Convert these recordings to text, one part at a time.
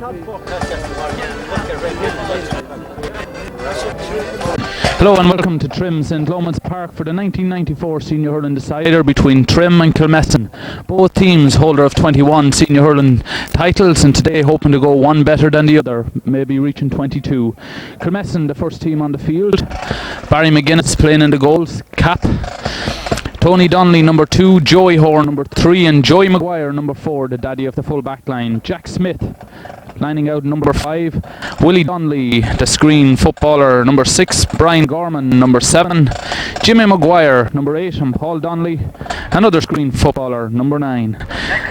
Hello and welcome to Trim St Loman's Park for the 1994 Senior Hurling Decider between Trim and Kilmessan. Both teams holder of 21 Senior Hurling titles and today hoping to go one better than the other, maybe reaching 22. Kilmessan, the first team on the field. Barry McGuinness playing in the goals, cap. Tony Donnelly number 2, Joey Horn number 3 and Joey Maguire number 4, the daddy of the full back line. Jack Smith lining out number 5, Willie Donnelly, the screen footballer number 6, Brian Gorman number 7, Jimmy Maguire number 8 and Paul Donnelly, another screen footballer number 9.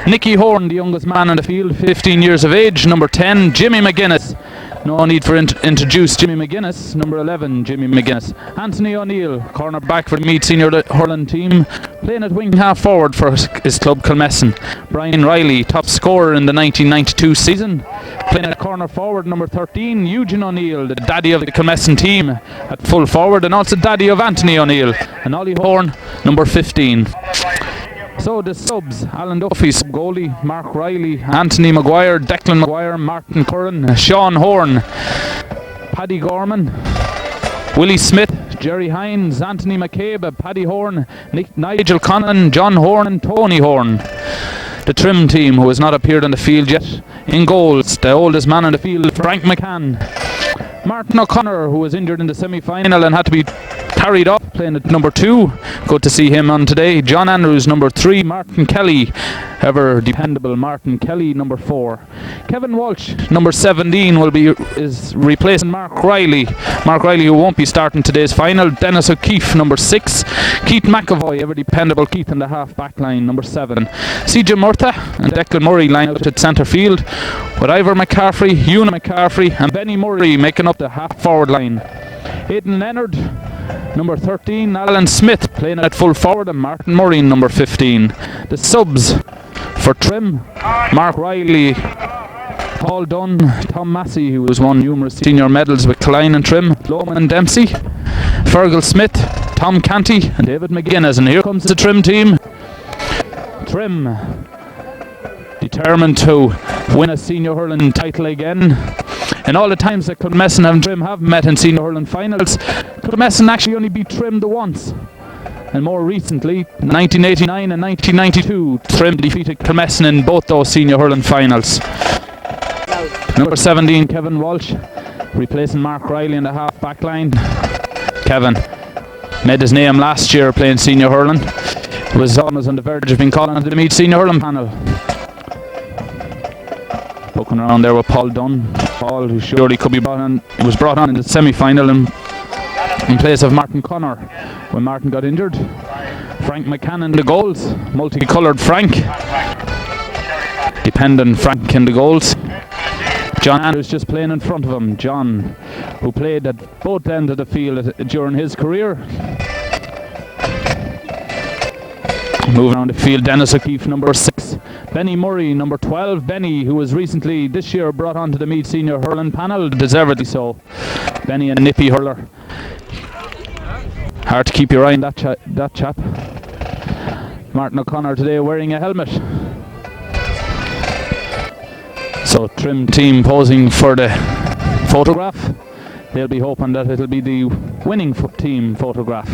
Nicky Horn, the youngest man on the field, 15 years of age, number 10, Jimmy McGuinness. No need for introduce Jimmy McGuinness, number 11, Jimmy McGuinness. Anthony O'Neill, corner back for the Meath Senior Hurling team, playing at wing half forward for his club Kilmessan. Brian Riley, top scorer in the 1992 season, playing at corner forward, number 13, Eugene O'Neill, the daddy of the Kilmessan team, at full forward, and also daddy of Anthony O'Neill, and Ollie Horn, number 15. So the subs: Alan Duffy, sub goalie, Mark Riley, Anthony Maguire, Declan Maguire, Martin Curran, Sean Horn, Paddy Gorman, Willie Smith, Jerry Hines, Anthony McCabe, Paddy Horn, Nigel Conlon, John Horn and Tony Horn. The Trim team, who has not appeared on the field yet. In goals, the oldest man on the field, Frank McCann. Martin O'Connor, who was injured in the semi-final and had to be carried off, playing at number 2. Good to see him on today. John Andrews, number 3. Martin Kelly, ever dependable Martin Kelly, number 4. Kevin Walsh, number 17, is replacing Mark Riley. Mark Riley, who won't be starting today's final. Dennis O'Keefe, number 6. Keith McEvoy, ever dependable Keith in the half back line, number 7. CJ Murtha and Declan Murray line out at centre field, with Ivor McCaffrey, Una McCaffrey and Benny Murray making up the half forward line. Aidan Leonard, number 13, Alan Smith playing at full forward, and Martin Murray, number 15. The subs for Trim: Mark Riley, Paul Dunn, Tom Massey, who has won numerous senior medals with Klein and Trim, Loman Dempsey, Fergal Smith, Tom Canty and David McGuinness. And here comes the Trim team. Trim, determined to win a senior hurling title again. In all the times that Kilmessan and Trim have met in senior hurling finals, Kilmessan actually only beat Trim the once. And more recently, 1989 and 1992, Trim defeated Kilmessan in both those senior hurling finals. Number 17, Kevin Walsh, replacing Mark Riley in the half back line. Kevin made his name last year playing senior hurling. Was almost on the verge of being called onto the Meath Senior Hurling panel. Looking around there with Paul Dunn. Paul, who surely could be was brought on in the semi-final in place of Martin Connor when Martin got injured. Frank McCann in the goals, multicoloured Frank. Dependent Frank in the goals. John Andrews just playing in front of him. John, who played at both ends of the field during his career. Moving around the field, Dennis O'Keefe, number 6. Benny Murray, number 12. Benny, who was recently, this year, brought onto the Meath Senior Hurling panel, deservedly so. Benny, a nippy hurler. Hard to keep your eye on that chap. Martin O'Connor today wearing a helmet. So, Trim team posing for the photograph. They'll be hoping that it'll be the winning team photograph.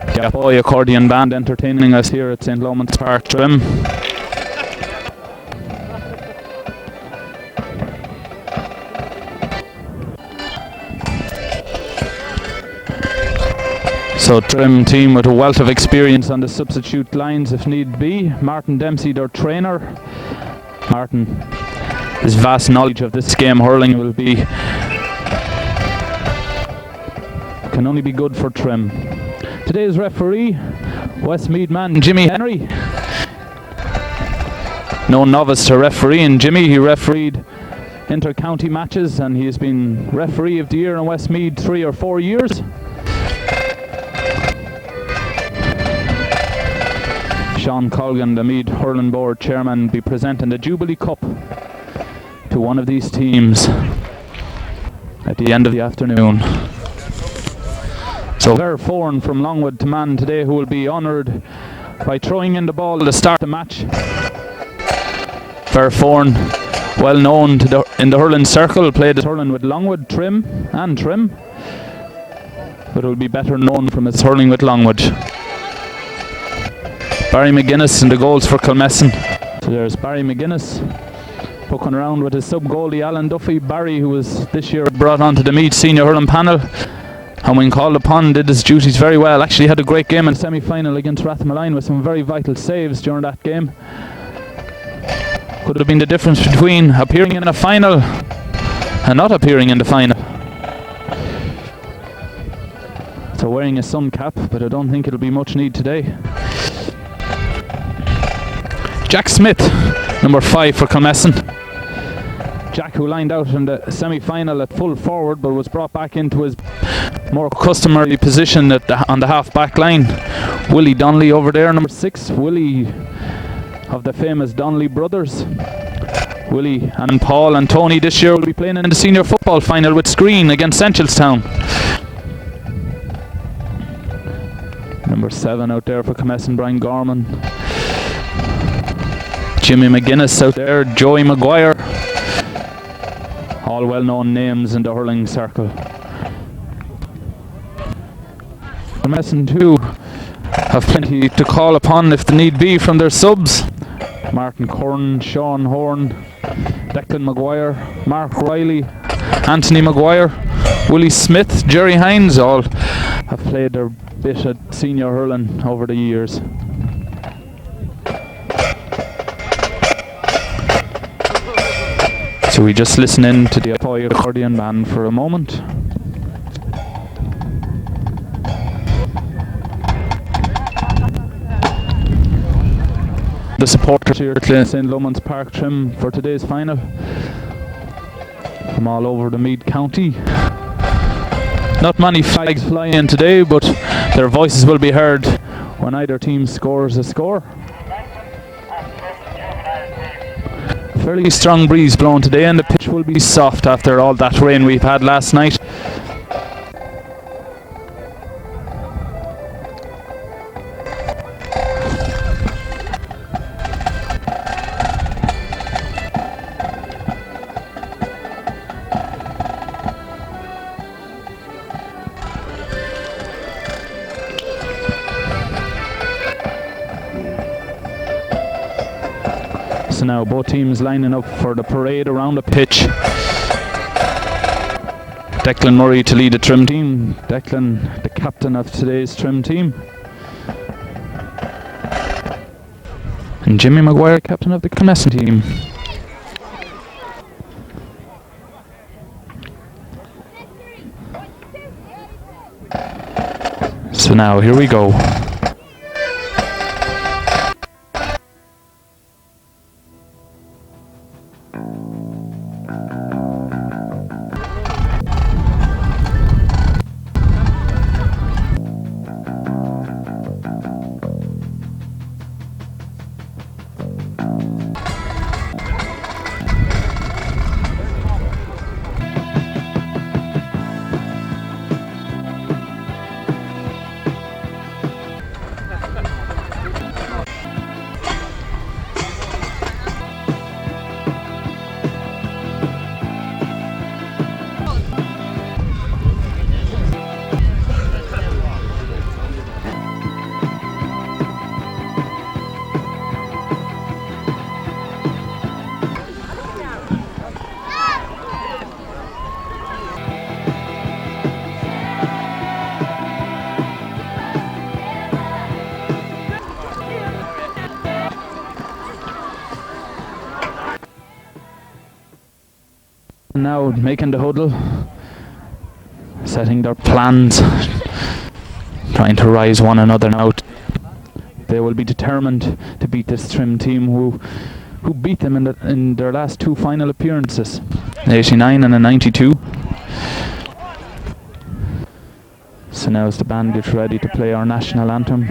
Gapoy accordion band entertaining us here at St Loman's Park, Trim. So Trim team with a wealth of experience on the substitute lines if need be. Martin Dempsey, their trainer. Martin, his vast knowledge of this game hurling can only be good for Trim. Today's referee, Westmeath man Jimmy Henry. No novice to refereeing Jimmy. He refereed inter-county matches and he has been referee of the year in Westmeath 3 or 4 years. Sean Colgan, the Meath Hurling Board chairman, be presenting the Jubilee Cup to one of these teams at the end of the afternoon. So Ver Foran from Longwood to man today, who will be honoured by throwing in the ball to start the match. Ver Foran well known in the hurling circle, played at hurling with Longwood, Trim, but will be better known from his hurling with Longwood. Barry McGuinness in the goals for Kilmessan. So there's Barry McGuinness poking around with his sub-goalie Alan Duffy. Barry, who was this year brought onto the Meath senior hurling panel, and when called upon did his duties very well. Actually had a great game in the semi-final against Rathmaline with some very vital saves during that game. Could have been the difference between appearing in a final and not appearing in the final. So wearing a sun cap, but I don't think it'll be much need today. Jack Smith, number 5 for Kilmessan. Jack, who lined out in the semi-final at full forward, but was brought back into his more customary position on the half-back line. Willie Donnelly over there, number 6. Willie of the famous Donnelly brothers. Willie and Paul and Tony this year will be playing in the senior football final with Screen against Senchalstown. Number 7 out there for Kilmessan, Brian Gorman. Jimmy McGuinness out there, Joey Maguire. All well-known names in the hurling circle. Kilmessan too have plenty to call upon if the need be from their subs. Martin Curran, Sean Horn, Declan Maguire, Mark Riley, Anthony Maguire, Willie Smith, Jerry Hines, all have played their bit at senior hurling over the years. So we just listen in to the McEvoy accordion band for a moment. The supporters here at St. Lomond's Park Trim for today's final from all over the Meath County. Not many flags flying today, but their voices will be heard when either team scores a score. Fairly strong breeze blowing today, and the pitch will be soft after all that rain we've had last night. So now both teams lining up for the parade around the pitch. Declan Murray to lead the Trim team. Declan, the captain of today's Trim team. And Jimmy Maguire, captain of the Kilmessan team. So now here we go. Now making the huddle, setting their plans, trying to rise one another now. They will be determined to beat this Trim team who beat them in their last 2 final appearances, an 89 and a 92. So now as the band gets ready to play our national anthem,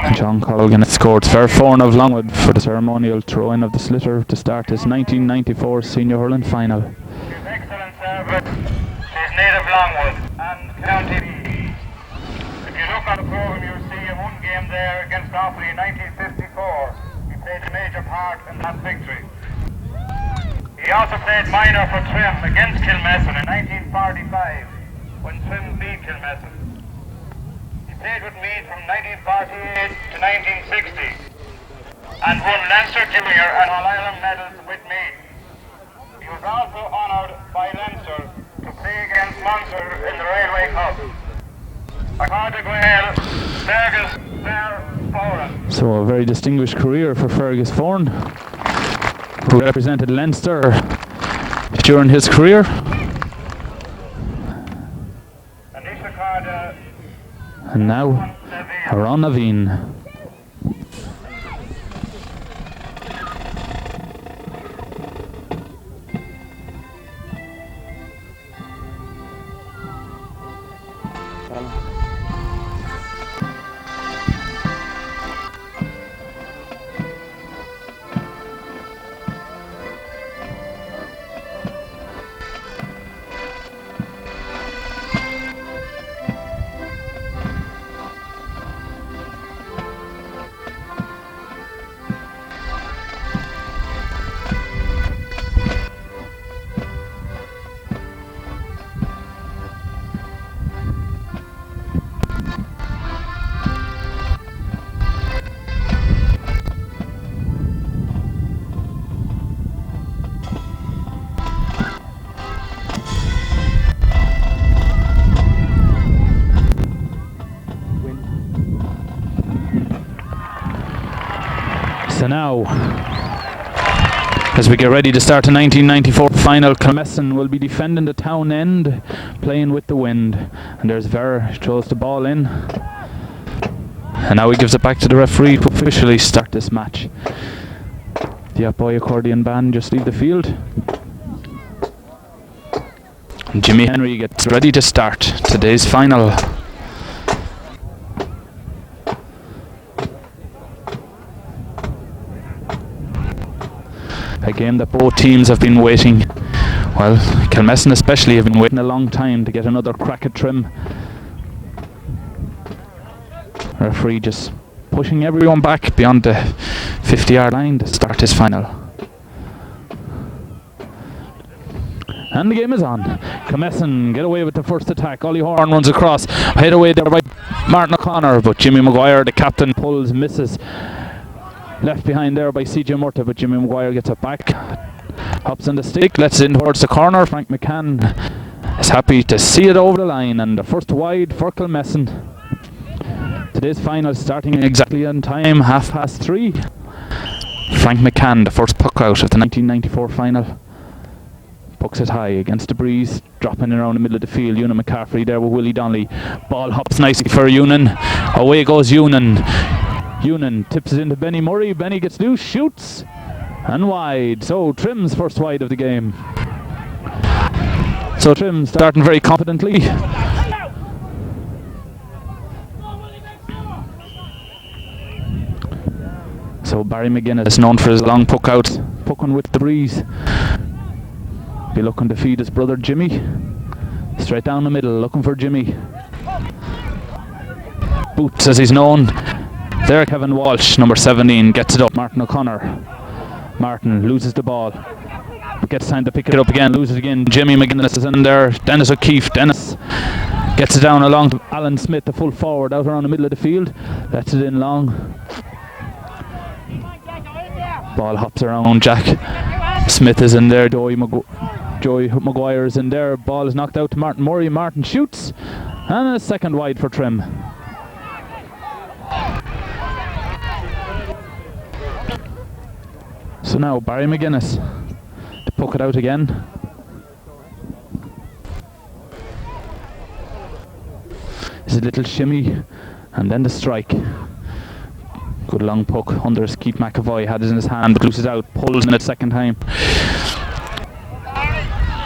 and John Colgan escorts Fairphone of Longwood for the ceremonial throw-in of the slitter to start his 1994 senior hurling final. His excellent service is native Longwood and County. If you look at the programme, you'll see a 1 game there against Offaly in 1954. a major part in that victory. He also played minor for Trim against Kilmessan in 1945 when Trim beat Kilmessan. He played with Meath from 1948 to 1960 and won Leinster Junior and All-Ireland medals with Meath. He was also honoured by Leinster to play against Munster in the Railway Cup. So a very distinguished career for Fergus Foran, who represented Leinster during his career. And now, Ron Naveen. So now, as we get ready to start the 1994 final, Kilmessan will be defending the town end, playing with the wind. And there's Ver, throws the ball in. And now he gives it back to the referee to officially start this match. The Boy accordion band just leave the field. And Jimmy Henry gets ready to start today's final. A game that both teams have been waiting, well, Kilmessan especially have been waiting a long time to get another crack at Trim. Referee just pushing everyone back beyond the 50-yard line to start this final. And the game is on. Kilmessan get away with the first attack. Ollie Horn runs across, head away there by Martin O'Connor, but Jimmy McGuire, the captain, pulls, misses. Left behind there by CJ Murta, but Jimmy McGuire gets it back. Hops on the stick, lets it in towards the corner. Frank McCann is happy to see it over the line, and the first wide for Kilmessan. Today's final starting exactly on time, 3:30. Frank McCann, the first puck out of the 1994 final. Pucks it high against the breeze, dropping it around the middle of the field. Ewan McCaffrey there with Willie Donnelly. Ball hops nicely for Ewan. Away goes Ewan. Ewan tips it into Benny Murray. Benny gets loose, shoots, and wide. So Trim's first wide of the game. So Trim starting very confidently. So Barry McGuinness is known for his long puck out, pucking with the breeze. Be looking to feed his brother Jimmy. Straight down the middle, looking for Jimmy. Boots, as he's known. There, Kevin Walsh, number 17, gets it up. Martin O'Connor. Martin loses the ball. Gets time to pick it up again, loses again. Jimmy McGuinness is in there. Dennis O'Keefe. Dennis gets it down along to Alan Smith, the full forward, out around the middle of the field. Lets it in long. Ball hops around. Jack Smith is in there. Joey Maguire is in there. Ball is knocked out to Martin Murray. Martin shoots. And a second wide for Trim. So now Barry McGuinness to puck it out again. There's a little shimmy and then the strike. Good long puck under his Keith McEvoy, had it in his hand but loses out, pulls in it second time.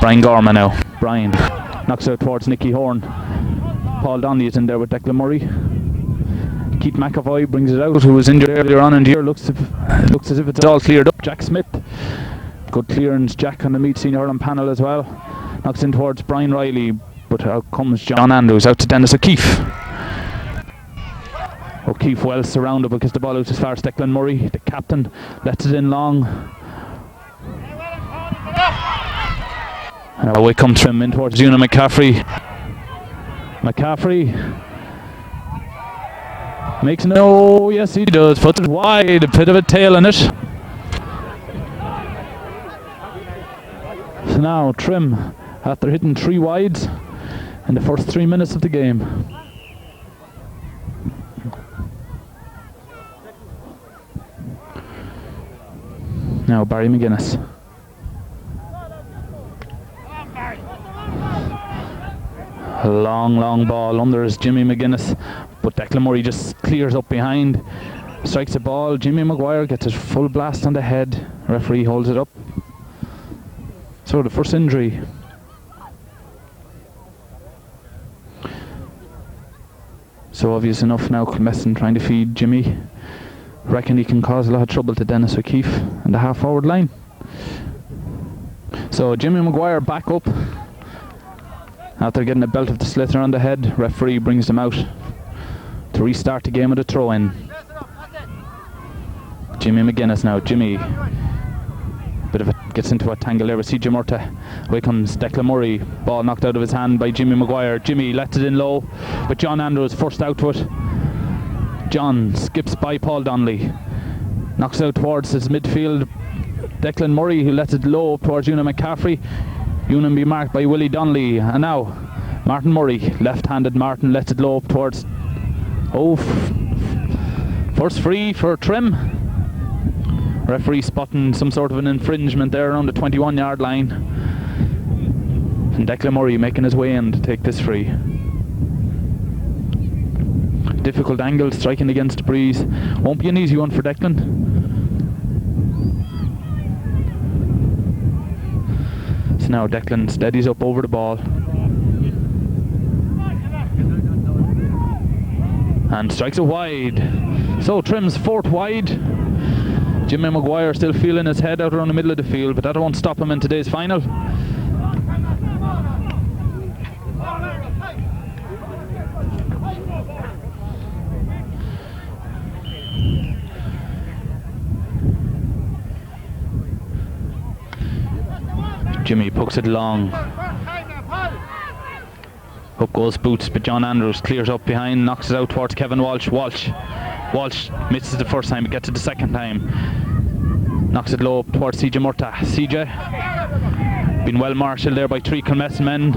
Brian Gorman now. Brian knocks out towards Nicky Horn. Paul Donnelly is in there with Declan Murray. Keith McEvoy brings it out, who was injured earlier on in the year. Looks as if it's all cleared up. Jack Smith. Good clearance. Jack on the Meath Senior Hurling panel as well. Knocks in towards Brian Riley, but out comes John Andrews out to Dennis O'Keefe. O'Keefe well surrounded because the ball out as far as Declan Murray, the captain, lets it in long. And away comes Trim in towards Una McCaffrey. McCaffrey makes no, yes he does, puts it wide, a bit of a tail in it. So now Trim, after hitting 3 wides in the first 3 minutes of the game. Now Barry McGuinness. A long ball under is Jimmy McGuinness, but Declan Murray just clears up behind, strikes a ball. Jimmy Maguire gets a full blast on the head. Referee holds it up. So the first injury. So obvious enough now, Kilmessan trying to feed Jimmy. Reckon he can cause a lot of trouble to Dennis O'Keefe in the half forward line. So Jimmy Maguire back up. After getting a belt of the sliotar on the head, referee brings them out to restart the game with a throw in. Jimmy McGuinness now. Jimmy gets into a tangle there with CJ Murtagh. Away comes Declan Murray. Ball knocked out of his hand by Jimmy Maguire. Jimmy lets it in low, but John Andrews forced out to it. John skips by Paul Donnelly. Knocks out towards his midfield. Declan Murray, who lets it low up towards Una McCaffrey. Una be marked by Willie Donnelly. And now Martin Murray, left-handed Martin, lets it low up towards... first free for Trim. Referee spotting some sort of an infringement there around the 21-yard line. And Declan Murray making his way in to take this free. Difficult angle, striking against the breeze. Won't be an easy one for Declan. So now Declan steadies up over the ball. And strikes it wide. So Trim's 4th wide. Jimmy Maguire still feeling his head out around the middle of the field, but that won't stop him in today's final. Jimmy pokes it long. Up goes Boots, but John Andrews clears up behind, knocks it out towards Kevin Walsh. Walsh misses the first time, but gets it the second time. Knocks it low up towards CJ Murtagh. CJ been well marshalled there by 3 Kilmessan men.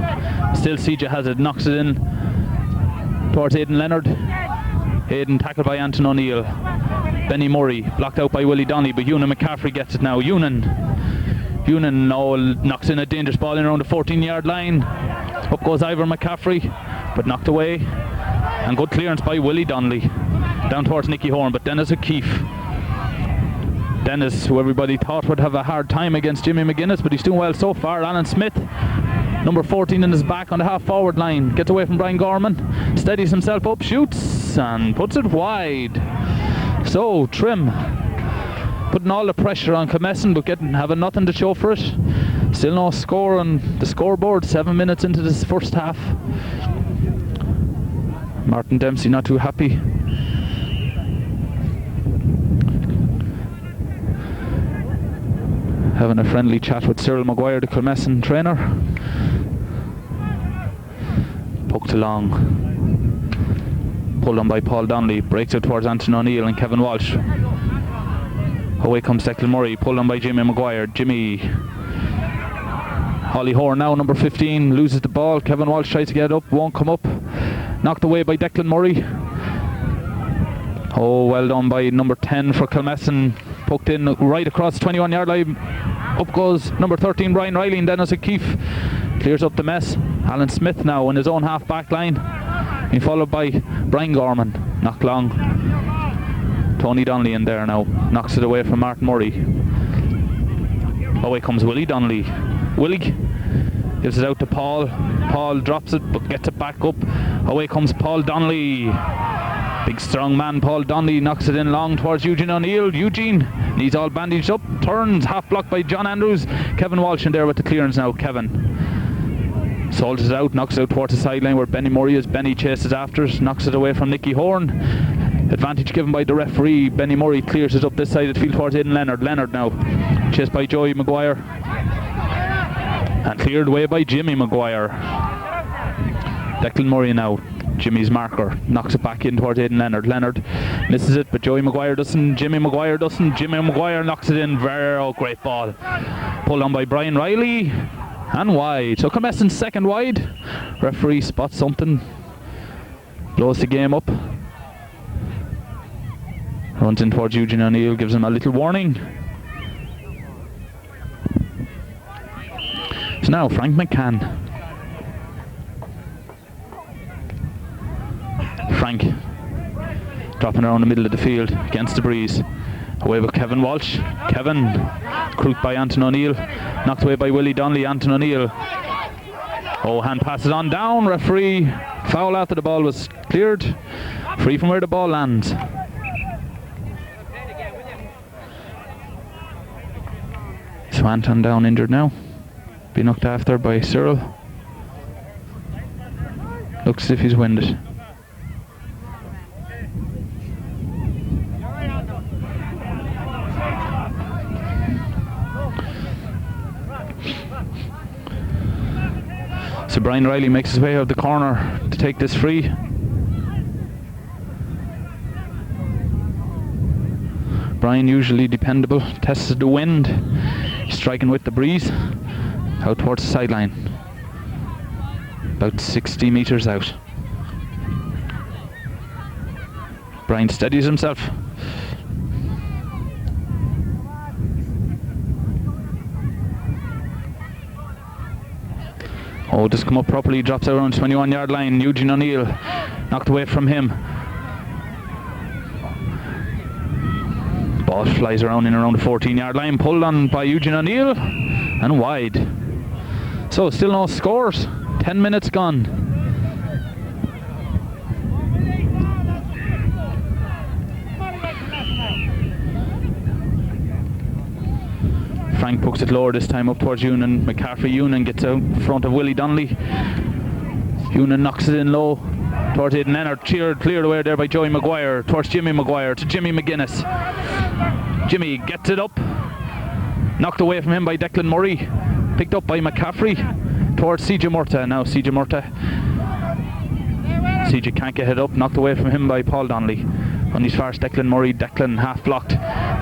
Still CJ has it, knocks it in towards Aidan Leonard. Aidan tackled by Anton O'Neill. Benny Murray blocked out by Willie Donnelly, but Una McCaffrey gets it now. Eunan now knocks in a dangerous ball in around the 14-yard line. Up goes Ivor McCaffrey, but knocked away. And good clearance by Willie Donnelly. Down towards Nicky Horn, but Dennis O'Keefe. Dennis, who everybody thought would have a hard time against Jimmy McGuinness, but he's doing well so far. Alan Smith, number 14 in his back on the half forward line. Gets away from Brian Gorman, steadies himself up, shoots, and puts it wide. So Trim putting all the pressure on Kilmessan, but having nothing to show for it. Still no score on the scoreboard, 7 minutes into this first half. Martin Dempsey not too happy. Having a friendly chat with Cyril Maguire, the Kilmessan trainer. Poked along. Pulled on by Paul Donnelly, breaks out towards Anton O'Neill and Kevin Walsh. Away comes Declan Murray, pulled on by Jimmy Maguire. Holly Horn now, number 15, loses the ball. Kevin Walsh tries to get up, won't come up. Knocked away by Declan Murray. Oh, well done by number 10 for Kilmessan. Poked in right across the 21-yard line. Up goes number 13, Brian Riley, and Dennis O'Keefe clears up the mess. Alan Smith now in his own half back line. Being followed by Brian Gorman. Knocked long. Tony Donnelly in there now. Knocks it away from Martin Murray. Away comes Willie Donnelly. Willie gives it out to Paul. Paul drops it but gets it back up. Away comes Paul Donnelly. Big strong man Paul Donnelly knocks it in long towards Eugene O'Neill. Eugene needs all bandaged up. Turns, half blocked by John Andrews. Kevin Walsh in there with the clearance now. Kevin soldiers it out, knocks it out towards the sideline where Benny Murray is. Benny chases after it, knocks it away from Nicky Horn. Advantage given by the referee. Benny Murray clears it up this side of the field towards Aidan Leonard. Leonard now chased by Joey Maguire and cleared away by Jimmy Maguire. Declan Murray now, Jimmy's marker, knocks it back in towards Aidan Leonard. Leonard misses it, but Joey Maguire doesn't. Jimmy Maguire doesn't. Jimmy Maguire knocks it in. Very great ball. Pulled on by Brian Riley and wide. So Kilmessan's second wide. Referee spots something, blows the game up. Runs in towards Eugene O'Neill, gives him a little warning. So now Frank McCann. Frank dropping around the middle of the field against the breeze. Away with Kevin Walsh. Kevin crooked by Anton O'Neill. Knocked away by Willie Donnelly. Anton O'Neill. Oh, hand passes on down. Referee foul after the ball was cleared. Free from where the ball lands. So Anton down injured now. Being looked after by Cyril. Looks as if he's winded. So Brian Riley makes his way out of the corner to take this free. Brian, usually dependable, tests the wind, striking with the breeze out towards the sideline, about 60 metres out. Brian steadies himself. Oh, just come up properly, drops out around 21-yard line. Eugene O'Neill knocked away from him. Ball flies around in around the 14-yard line, pulled on by Eugene O'Neill and wide. So still no scores, 10 minutes gone. Frank pokes it lower this time up towards Ewan. McCaffrey. Ewan gets out in front of Willie Donnelly. Ewan knocks it in low towards Aidan Leonard. Cleared away there by Joey Maguire towards Jimmy Maguire to Jimmy McGuinness. Jimmy gets it up. Knocked away from him by Declan Murray. Picked up by McCaffrey towards CJ Murta. Now CJ Murta. CJ can't get it up. Knocked away from him by Paul Donnelly. On his far Declan Murray. Declan half blocked.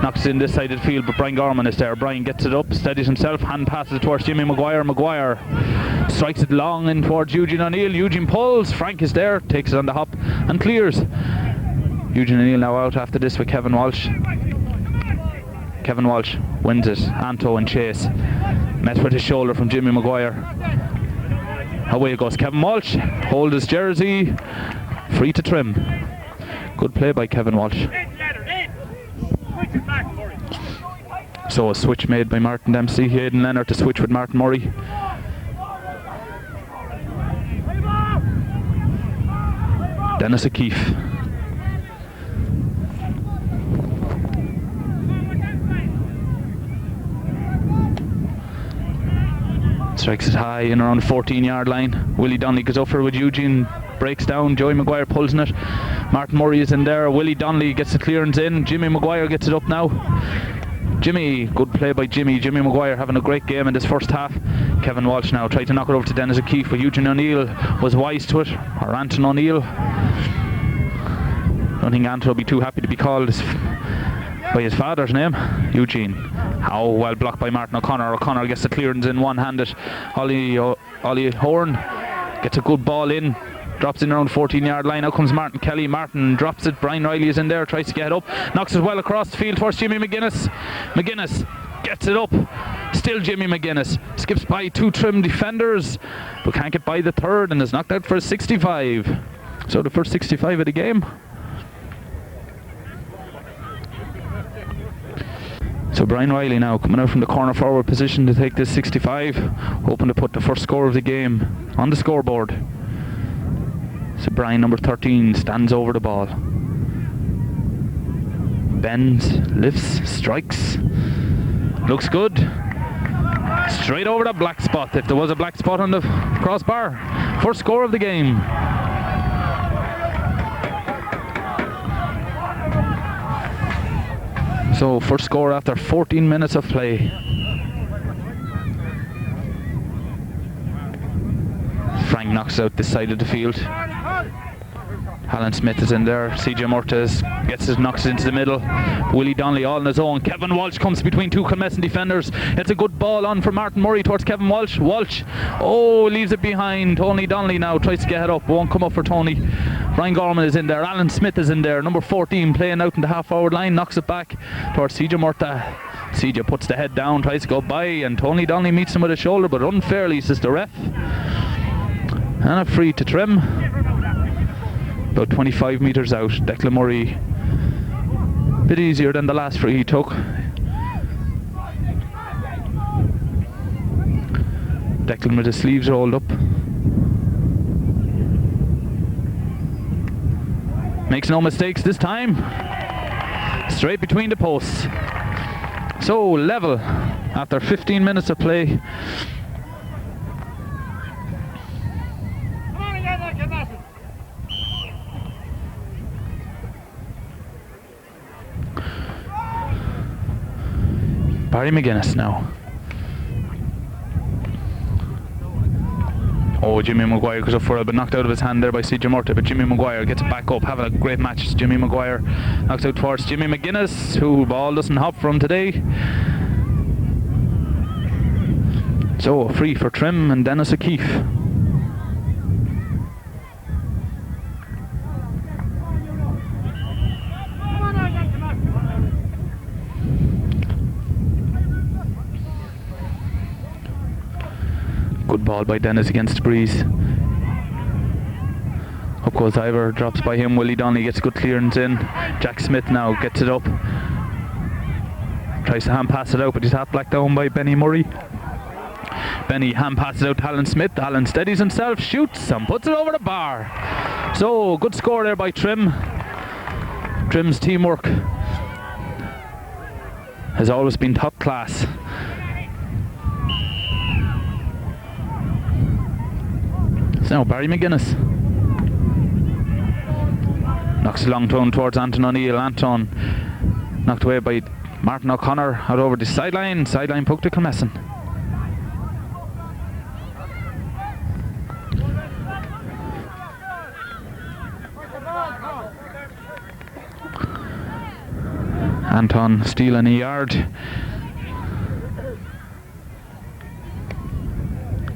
Knocks it in this side of the field, but Brian Gorman is there. Brian gets it up, steadies himself, hand passes it towards Jimmy Maguire. Maguire strikes it long in towards Eugene O'Neill. Eugene pulls. Frank is there, takes it on the hop and clears. Eugene O'Neill now out after this with Kevin Walsh. Kevin Walsh wins it. Anto and chase. Met with his shoulder from Jimmy Maguire. Away goes Kevin Walsh. Hold his jersey. Free to trim. Good play by Kevin Walsh. So a switch made by Martin Dempsey. Aidan Leonard to switch with Martin Murray. Dennis O'Keefe. Strikes it high in around the 14-yard line. Willie Donnelly goes up for it with Eugene. Breaks down. Joey Maguire pulls in it. Martin Murray is in there. Willie Donnelly gets the clearance in. Jimmy Maguire gets it up now. Jimmy, good play by Jimmy. Jimmy Maguire having a great game in this first half. Kevin Walsh now tried to knock it over to Dennis O'Keefe, but Eugene O'Neill was wise to it, or Anton O'Neill. I don't think Anton will be too happy to be called by his father's name, Eugene. How well blocked by Martin O'Connor. O'Connor gets the clearance in one-handed. Ollie Horn gets a good ball in. Drops in around 14-yard line. Now comes Martin Kelly. Martin drops it. Brian Riley is in there. Tries to get it up. Knocks it well across the field towards Jimmy McGuinness. McGuinness gets it up. Still Jimmy McGuinness. Skips by two trim defenders, but can't get by the third and is knocked out for a 65. So the first 65 of the game. So Brian Riley now coming out from the corner forward position to take this 65. Hoping to put the first score of the game on the scoreboard. So Brian, number 13, stands over the ball. Bends, lifts, strikes. Looks good. Straight over the black spot, if there was a black spot on the crossbar. First score of the game. So first score after 14 minutes of play. Frank knocks out this side of the field. Alan Smith is in there. CJ Murtaugh knocks it into the middle. Willie Donnelly all on his own. Kevin Walsh comes between two Kilmessan defenders. It's a good ball on for Martin Murray towards Kevin Walsh. Walsh, leaves it behind. Tony Donnelly now tries to get it up. Won't come up for Tony. Brian Gorman is in there. Alan Smith is in there. Number 14 playing out in the half-forward line. Knocks it back towards CJ Murtaugh. CJ puts the head down, tries to go by, and Tony Donnelly meets him with a shoulder, but unfairly, says the ref. And a free to Trim. About 25 metres out. Declan Murray, a bit easier than the last free he took. Declan with his sleeves rolled up. Makes no mistakes this time. Straight between the posts. So level after 15 minutes of play. Barry McGuinness now. Jimmy Maguire goes up for it, but knocked out of his hand there by CJ Murtaugh. But Jimmy Maguire gets it back up, having a great match. Jimmy Maguire knocks out towards Jimmy McGuinness, who ball doesn't hop from today. So a free for Trim and Dennis O'Keefe. Good ball by Dennis against the breeze. Up goes Ivor, drops by him. Willie Donnelly gets good clearance in. Jack Smith now gets it up. Tries to hand pass it out, but he's half blacked down by Benny Murray. Benny hand passes out to Alan Smith. Alan steadies himself, shoots and puts it over the bar. So good score there by Trim. Trim's teamwork has always been top class. Now Barry McGuinness knocks a long tone towards Anton O'Neill. Anton knocked away by Martin O'Connor out over the sideline. Sideline puck to Kilmessan. Anton stealing a yard.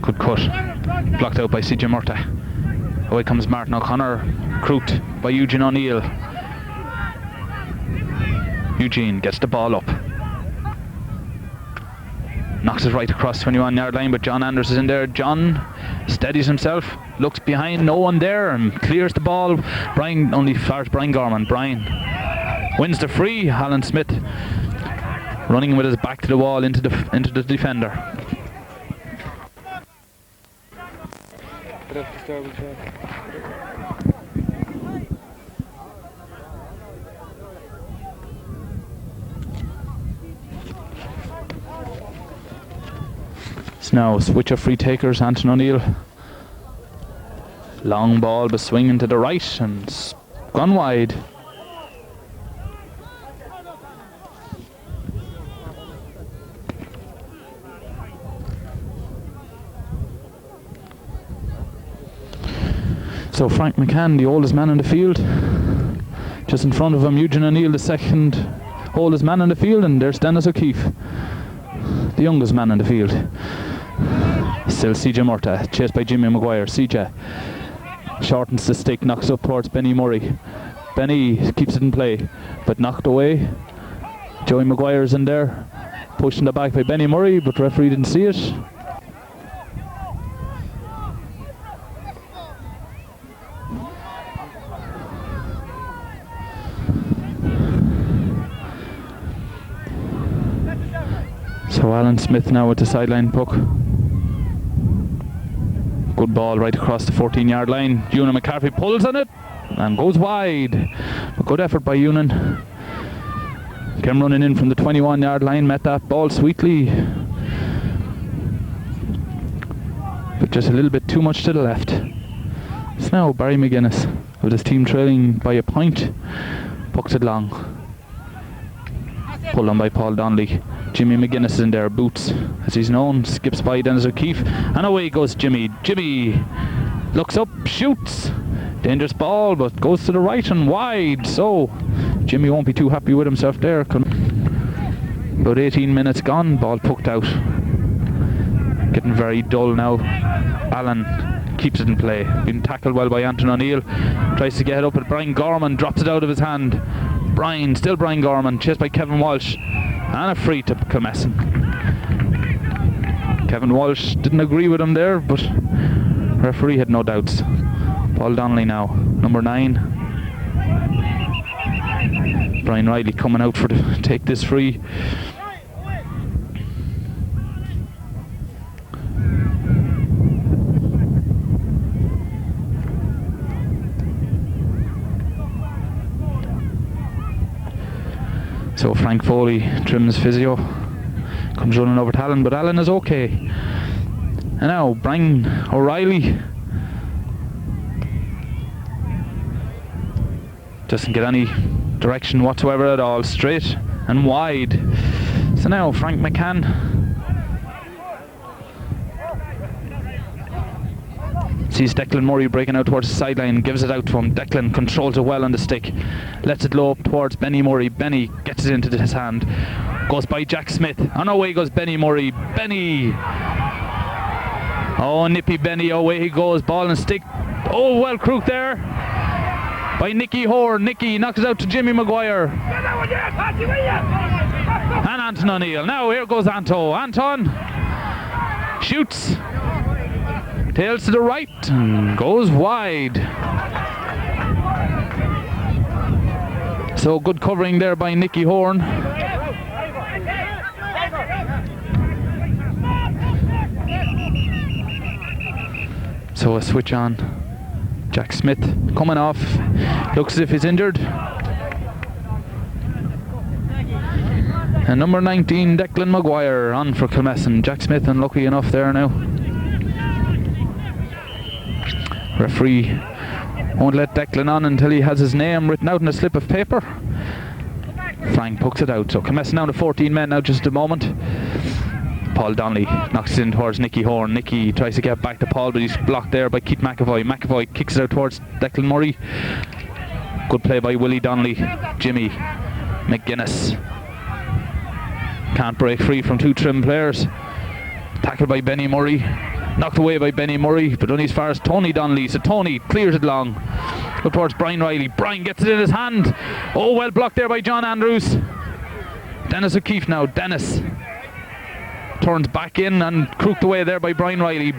Good cut. Blocked out by CJ Murtaugh. Away comes Martin O'Connor, crooked by Eugene O'Neill. Eugene gets the ball up. Knocks it right across 21-yard line, but John Anders is in there. John steadies himself, looks behind, no one there, and clears the ball. Brian only fires Brian Gorman. Brian wins the free. Alan Smith running with his back to the wall into the defender. So now switch of free takers. Anton O'Neill, long ball but swinging to the right and gone wide. So Frank McCann, the oldest man in the field, just in front of him. Eugene O'Neill, the second oldest man in the field, and there's Dennis O'Keefe, the youngest man in the field. Still CJ Murtaugh, chased by Jimmy Maguire. CJ shortens the stick, knocks up towards Benny Murray. Benny keeps it in play, but knocked away. Joey Maguire's in there, pushed in the back by Benny Murray, but the referee didn't see it. So Alan Smith now with the sideline puck. Good ball right across the 14-yard line. Ewan McCarthy pulls on it and goes wide. But good effort by Ewan. Came running in from the 21-yard line, met that ball sweetly, but just a little bit too much to the left. So now Barry McGuinness, with his team trailing by a point, pucks it long. Pulled on by Paul Donnelly. Jimmy McGuinness is in there, boots as he's known, skips by Dennis O'Keefe, and away goes Jimmy. Jimmy looks up, shoots. Dangerous ball, but goes to the right and wide, so Jimmy won't be too happy with himself there. About 18 minutes gone, ball poked out. Getting very dull now. Allen keeps it in play. Being tackled well by Anton O'Neill. Tries to get it up at Brian Gorman, drops it out of his hand. Still Brian Gorman, chased by Kevin Walsh. And a free to Kilmessan. Kevin Walsh didn't agree with him there, but referee had no doubts. Paul Donnelly now, number 9. Brian Riley coming out to take this free. So Frank Foley, Trim's physio, comes running over to Allen, but Allen is okay. And now Brian O'Reilly doesn't get any direction whatsoever at all, straight and wide. So now Frank McCann sees Declan Murray breaking out towards the sideline, gives it out to him. Declan controls it well on the stick, lets it low up towards Benny Murray. Benny gets it into his hand, goes by Jack Smith, and away goes Benny Murray. Benny, oh nippy Benny, away he goes, ball and stick. Oh, well crooked there by Nicky Horn. Nicky knocks it out to Jimmy Maguire and Anton O'Neill. Now here goes Anton shoots, tails to the right and goes wide. So good covering there by Nicky Horn. So a switch on. Jack Smith coming off, looks as if he's injured. And number 19, Declan Maguire, on for Kilmessan. Jack Smith unlucky enough there now. Referee won't let Declan on until he has his name written out on a slip of paper. Frank pokes it out. So Kilmessan down to 14 men now just a moment. Paul Donnelly knocks it in towards Nicky Horn. Nicky tries to get back to Paul, but he's blocked there by Keith McEvoy. McEvoy kicks it out towards Declan Murray. Good play by Willie Donnelly. Jimmy McGuinness can't break free from two Trim players. Tackled by Benny Murray. Knocked away by Benny Murray, but only as far as Tony Donnelly. So Tony clears it long. Up towards Brian Riley. Brian gets it in his hand. Oh, well blocked there by John Andrews. Dennis O'Keefe now. Dennis turns back in and crooked away there by Brian Riley.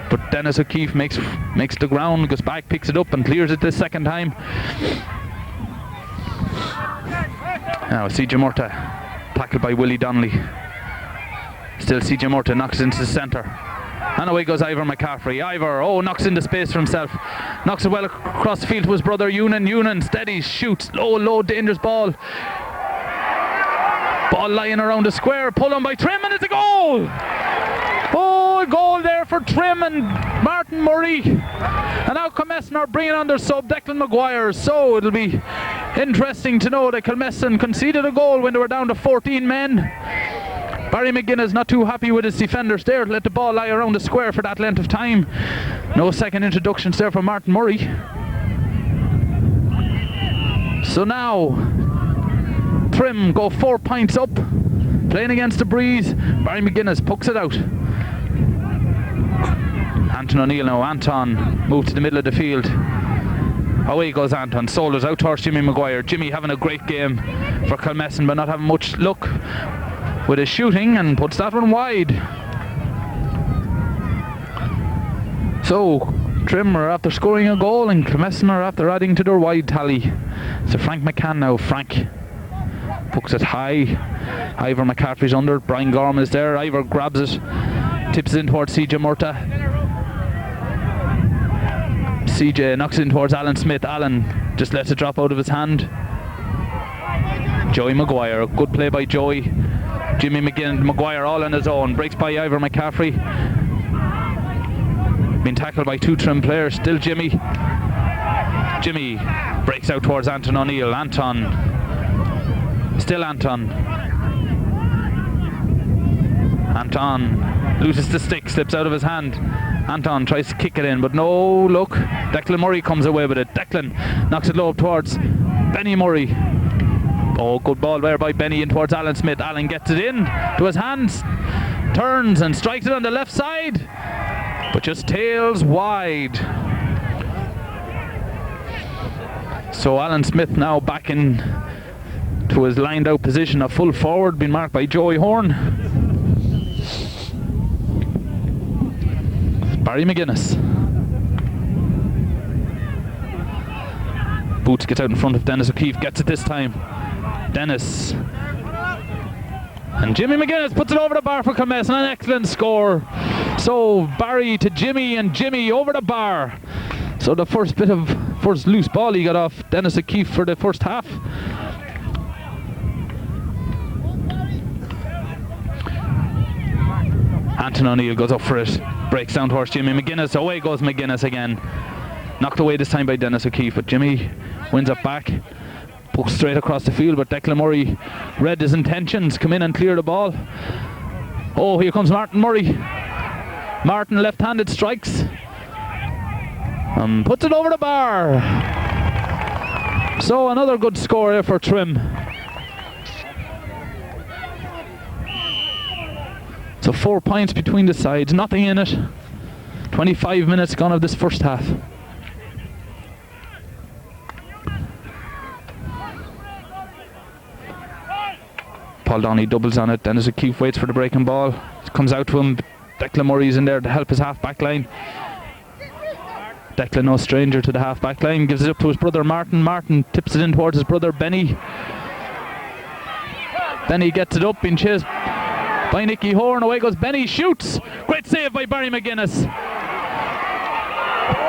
But Dennis O'Keefe makes the ground, goes back, picks it up and clears it the second time. Now CJ Murta, tackled by Willie Donnelly. Still CJ Murta knocks it into the centre. And away goes Ivor McCaffrey. Ivor, oh, knocks into space for himself. Knocks it well across the field to his brother Ewan. Ewan steady, shoots, low, dangerous ball. Ball lying around the square, pull on by Trim, and it's a goal! Oh, a goal there for Trim and Martin Murray. And now Kilmessan are bringing on their sub, Declan Maguire. So it'll be interesting to know that Kilmessan conceded a goal when they were down to 14 men. Barry McGuinness not too happy with his defenders there to let the ball lie around the square for that length of time. No second introductions there for Martin Murray. So now Trim go 4 points up, playing against the breeze. Barry McGuinness pokes it out. Anton O'Neill now. Anton moved to the middle of the field. Away goes Anton. Soldiers out towards Jimmy Maguire. Jimmy having a great game for Kilmessan, but not having much luck with his shooting, and puts that one wide. So Trim are after scoring a goal and Kilmessan are after adding to their wide tally. So Frank McCann now. Frank pokes it high. Ivor McCaffrey's under it. Brian Gorman is there. Ivor grabs it, tips it in towards CJ Murta. CJ knocks it in towards Alan Smith. Alan just lets it drop out of his hand. Joey Maguire, good play by Joey. Jimmy Maguire all on his own, breaks by Ivor McCaffrey. Been tackled by two Trim players. Still Jimmy breaks out towards Anton O'Neill. Still Anton Anton loses the stick, slips out of his hand. Anton tries to kick it in, but no luck. Declan Murray comes away with it. Declan knocks it low up towards Benny Murray. Oh, good ball there by Benny in towards Alan Smith. Alan gets it in to his hands, turns and strikes it on the left side, but just tails wide. So Alan Smith now back in to his lined out position of full forward, being marked by Joey Horn. Barry McGuinness. Boots gets out in front of Dennis O'Keefe, gets it this time. Dennis. And Jimmy McGuinness puts it over the bar for Kilmessan. An excellent score. So Barry to Jimmy, and Jimmy over the bar. So the first loose ball he got off Dennis O'Keefe for the first half. Anton O'Neill goes up for it, breaks down towards Jimmy McGuinness. Away goes McGuinness again. Knocked away this time by Dennis O'Keefe, but Jimmy wins it back. Pokes straight across the field, but Declan Murray read his intentions, come in and clear the ball. Oh, here comes Martin Murray. Martin left-handed strikes. Puts it over the bar. So another good score there for Trim. So 4 points between the sides, nothing in it. 25 minutes gone of this first half. Paul Downey doubles on it. Dennis O'Keefe waits for the breaking ball. It comes out to him. Declan Murray's in there to help his half back line. Declan, no stranger to the half back line, gives it up to his brother Martin. Martin tips it in towards his brother Benny. Benny gets it up, being chased by Nicky Horn. Away goes Benny, shoots. Great save by Barry McGuinness.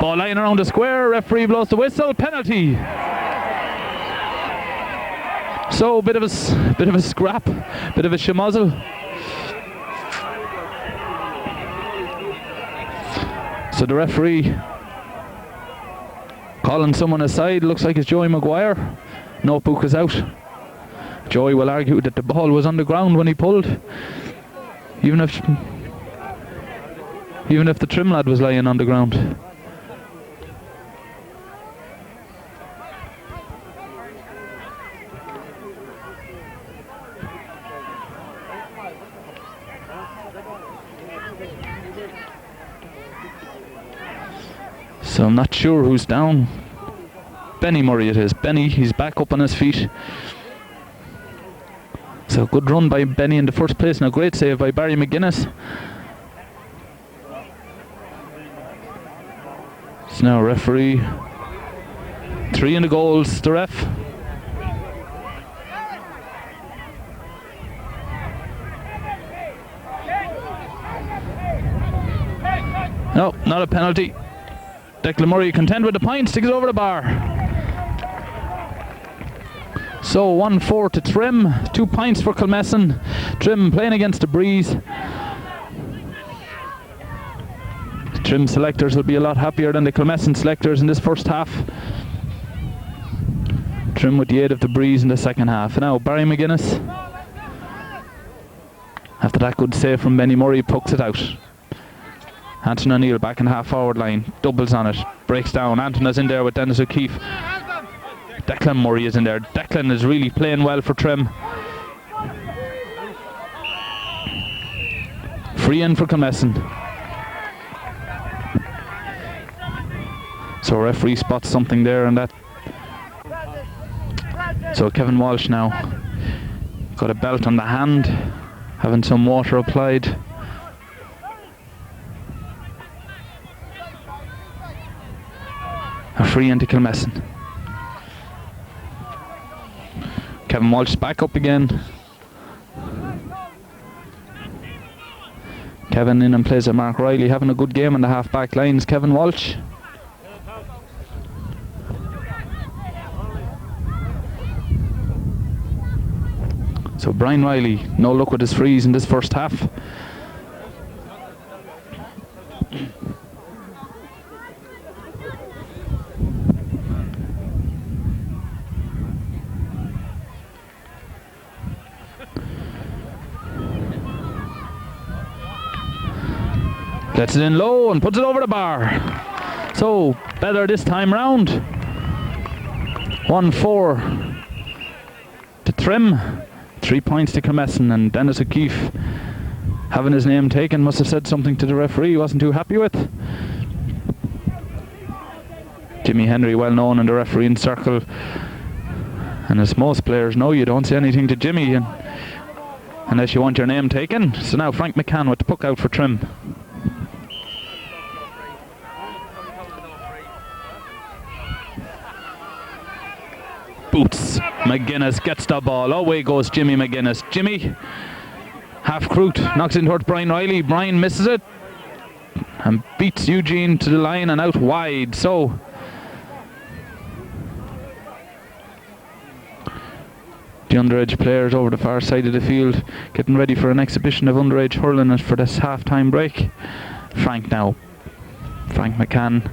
Ball lying around the square. Referee blows the whistle. Penalty. So bit of a scrap, bit of a schmozzle. So the referee calling someone aside. Looks like it's Joey Maguire. No book is out. Joey will argue that the ball was on the ground when he pulled, even if the Trim lad was lying on the ground. So I'm not sure who's down. Benny Murray it is. Benny, he's back up on his feet. So good run by Benny in the first place, and a great save by Barry McGuinness. It's now referee. 3 in the goals, the ref. No, not a penalty. Declan Murray content with the point, sticks it over the bar. So 1-4 to Trim, 2 points for Kilmessan. Trim playing against the breeze. The Trim selectors will be a lot happier than the Kilmessan selectors in this first half. Trim with the aid of the breeze in the second half. Now Barry McGuinness, after that good save from Benny Murray, pokes it out. Anton O'Neill back in half forward line, doubles on it, breaks down. Anton is in there with Dennis O'Keefe. Declan Murray is in there. Declan is really playing well for Trim. Free in for Kilmessan. So referee spots something there, and that. So Kevin Walsh now got a belt on the hand, having some water applied. A free into Kilmessan. Kevin Walsh back up again. Kevin in and plays at Mark Riley, having a good game on the half back lines. Kevin Walsh. So Brian Riley, no luck with his frees in this first half. Gets it in low and puts it over the bar. So, better this time round. 1-4 to Trim. 3 points to Kilmessan, and Dennis O'Keefe, having his name taken, must have said something to the referee he wasn't too happy with. Jimmy Henry, well known in the refereeing circle, and as most players know, you don't say anything to Jimmy unless you want your name taken. So now Frank McCann with the puck out for Trim. Boots. McGuinness gets the ball. Away goes Jimmy McGuinness. Jimmy, half crooked, knocks in towards Brian Riley. Brian misses it and beats Eugene to the line and out wide. So the underage players over the far side of the field getting ready for an exhibition of underage hurling for this half-time break. Frank now. Frank McCann.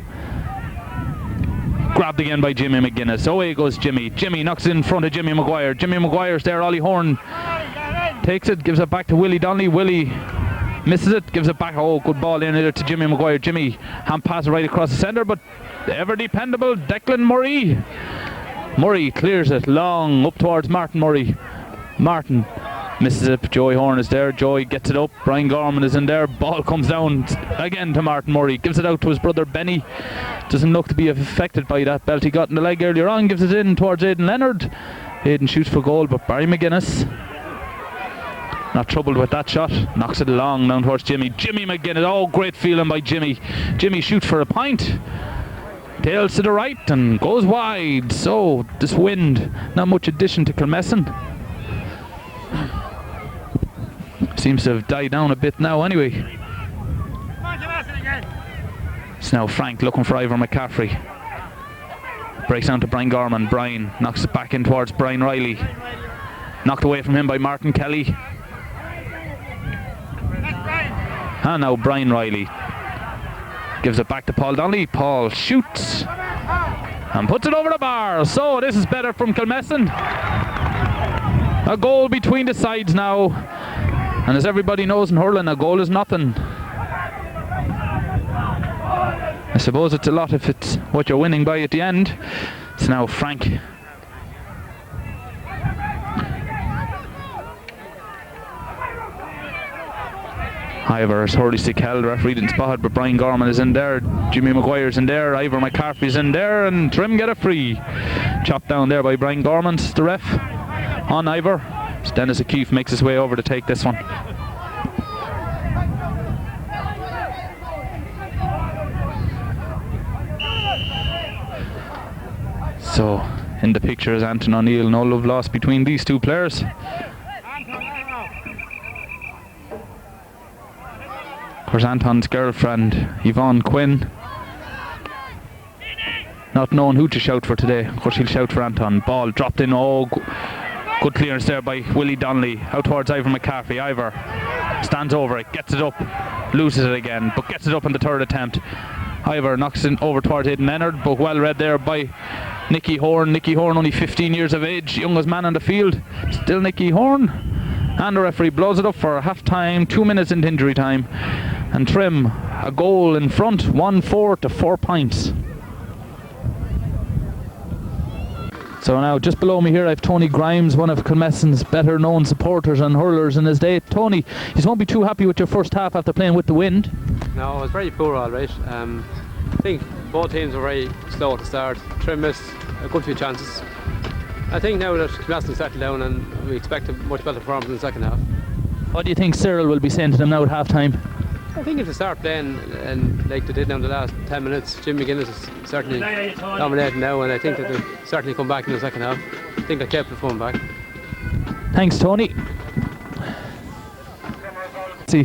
Grabbed again by Jimmy McGuinness. Away goes Jimmy. Jimmy knocks it in front of Jimmy Maguire. Jimmy Maguire's there. Ollie Horn takes it, gives it back to Willie Donnelly. Willie misses it, gives it back. Oh, good ball in there to Jimmy Maguire. Jimmy, hand pass right across the centre, but the ever dependable Declan Murray. Murray clears it long up towards Martin Murray. Martin misses it. Joey Horn is there. Joey gets it up. Brian Gorman is in there. Ball comes down again to Martin Murray. Gives it out to his brother Benny. Doesn't look to be affected by that belt he got in the leg earlier on. Gives it in towards Aidan Leonard. Aidan shoots for goal, but Barry McGuinness not troubled with that shot. Knocks it along down towards Jimmy. Jimmy McGuinness. Oh, great feeling by Jimmy. Jimmy shoots for a point. Tails to the right and goes wide. So this wind, not much addition to Kilmessan. Seems to have died down a bit now anyway. It's now Frank looking for Ivor McCaffrey. Breaks down to Brian Gorman. Brian knocks it back in towards Brian Riley. Knocked away from him by Martin Kelly. And now Brian Riley gives it back to Paul Donnelly. Paul shoots and puts it over the bar. So this is better from Kilmessan. A goal between the sides now. And as everybody knows in hurling, a goal is nothing. I suppose it's a lot if it's what you're winning by at the end. So now Frank. Ivor is hurley stick held, referee didn't spot it, but Brian Gorman is in there. Jimmy Maguire's in there. Ivor McCarthy's in there, and Trim get a free. Chopped down there by Brian Gorman, the ref on Ivor. Dennis O'Keefe makes his way over to take this one. So in the picture is Anton O'Neill. No love lost between these two players. Of course, Anton's girlfriend Yvonne Quinn, not knowing who to shout for today. Of course, he'll shout for Anton. Ball dropped in. Oh, good clearance there by Willie Donnelly. Out towards Ivor McCarthy. Ivor stands over it, gets it up, loses it again, but gets it up in the third attempt. Ivor knocks it over towards Aidan Leonard, but well read there by Nicky Horn. Nicky Horn, only 15 years of age, youngest man on the field. Still Nicky Horn. And the referee blows it up for half time, 2 minutes into injury time. And Trim, a goal in front, 1-4 to 4 points. So now just below me here I have Tony Grimes, one of Kilmessan's better known supporters and hurlers in his day. Tony, you won't be too happy with your first half after playing with the wind. No, it was very poor alright. I think both teams were very slow to start. Trim missed a good few chances. I think now that Kilmessan settled down and we expect a much better performance in the second half. What do you think Cyril will be saying to them now at half time? I think if they start playing and like they did now in the last 10 minutes, Jim McGuinness is certainly dominating now, and I think that they'll certainly come back in the second half. I think they're capable of coming back. Thanks, Tony. See,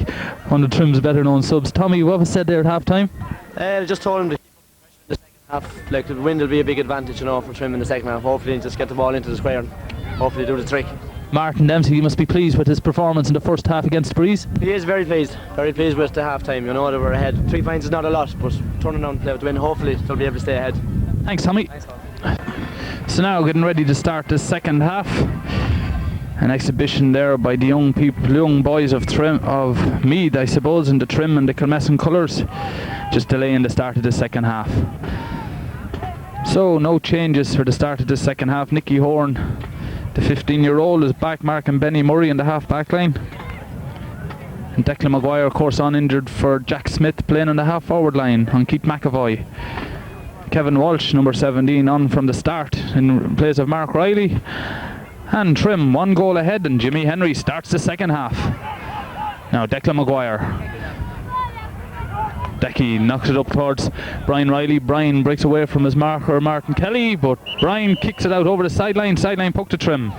one of Trim's better known subs. Tommy, what was said there at half time? I just told him to the second half, like the wind will be a big advantage, you know, for Trim in the second half. Hopefully just get the ball into the square and hopefully do the trick. Martin Dempsey, you must be pleased with his performance in the first half against Breeze. He is very pleased with the half time. You know, they were ahead. 3 points is not a lot, but turning on play with the win, hopefully they'll be able to stay ahead. Thanks, Tommy. Thanks, so now getting ready to start the second half. An exhibition there by the young people, young boys of Meath, I suppose, in the Trim and the Kilmessan colours, just delaying the start of the second half. So no changes for the start of the second half. Nicky Horn, the 15-year-old, is back, marking Benny Murray in the half-back line. And Declan Maguire, of course, uninjured for Jack Smith, playing on the half-forward line on Keith McEvoy. Kevin Walsh, number 17, on from the start in place of Mark Riley. And Trim 1 goal ahead, and Jimmy Henry starts the second half. Now Declan Maguire. Decky knocks it up towards Brian Riley. Brian breaks away from his marker, Martin Kelly, but Brian kicks it out over the sideline. Sideline puck to Trim.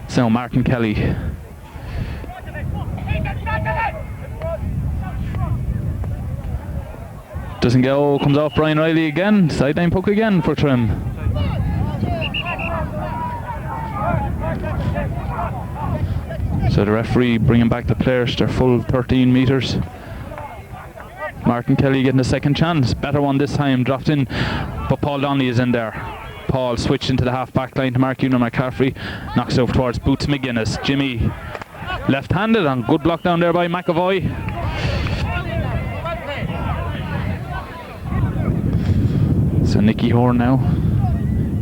So Martin Kelly. Doesn't go, comes off Brian Riley again. Sideline puck again for Trim. So the referee bringing back the players to their full 13 metres. Martin Kelly getting a second chance. Better one this time, dropped in, but Paul Donnelly is in there. Paul switched into the half-back line to Mark Una McCaffrey. Knocks over towards Boots McGuinness. Jimmy left-handed, and good block down there by McEvoy. So Nicky Horn now,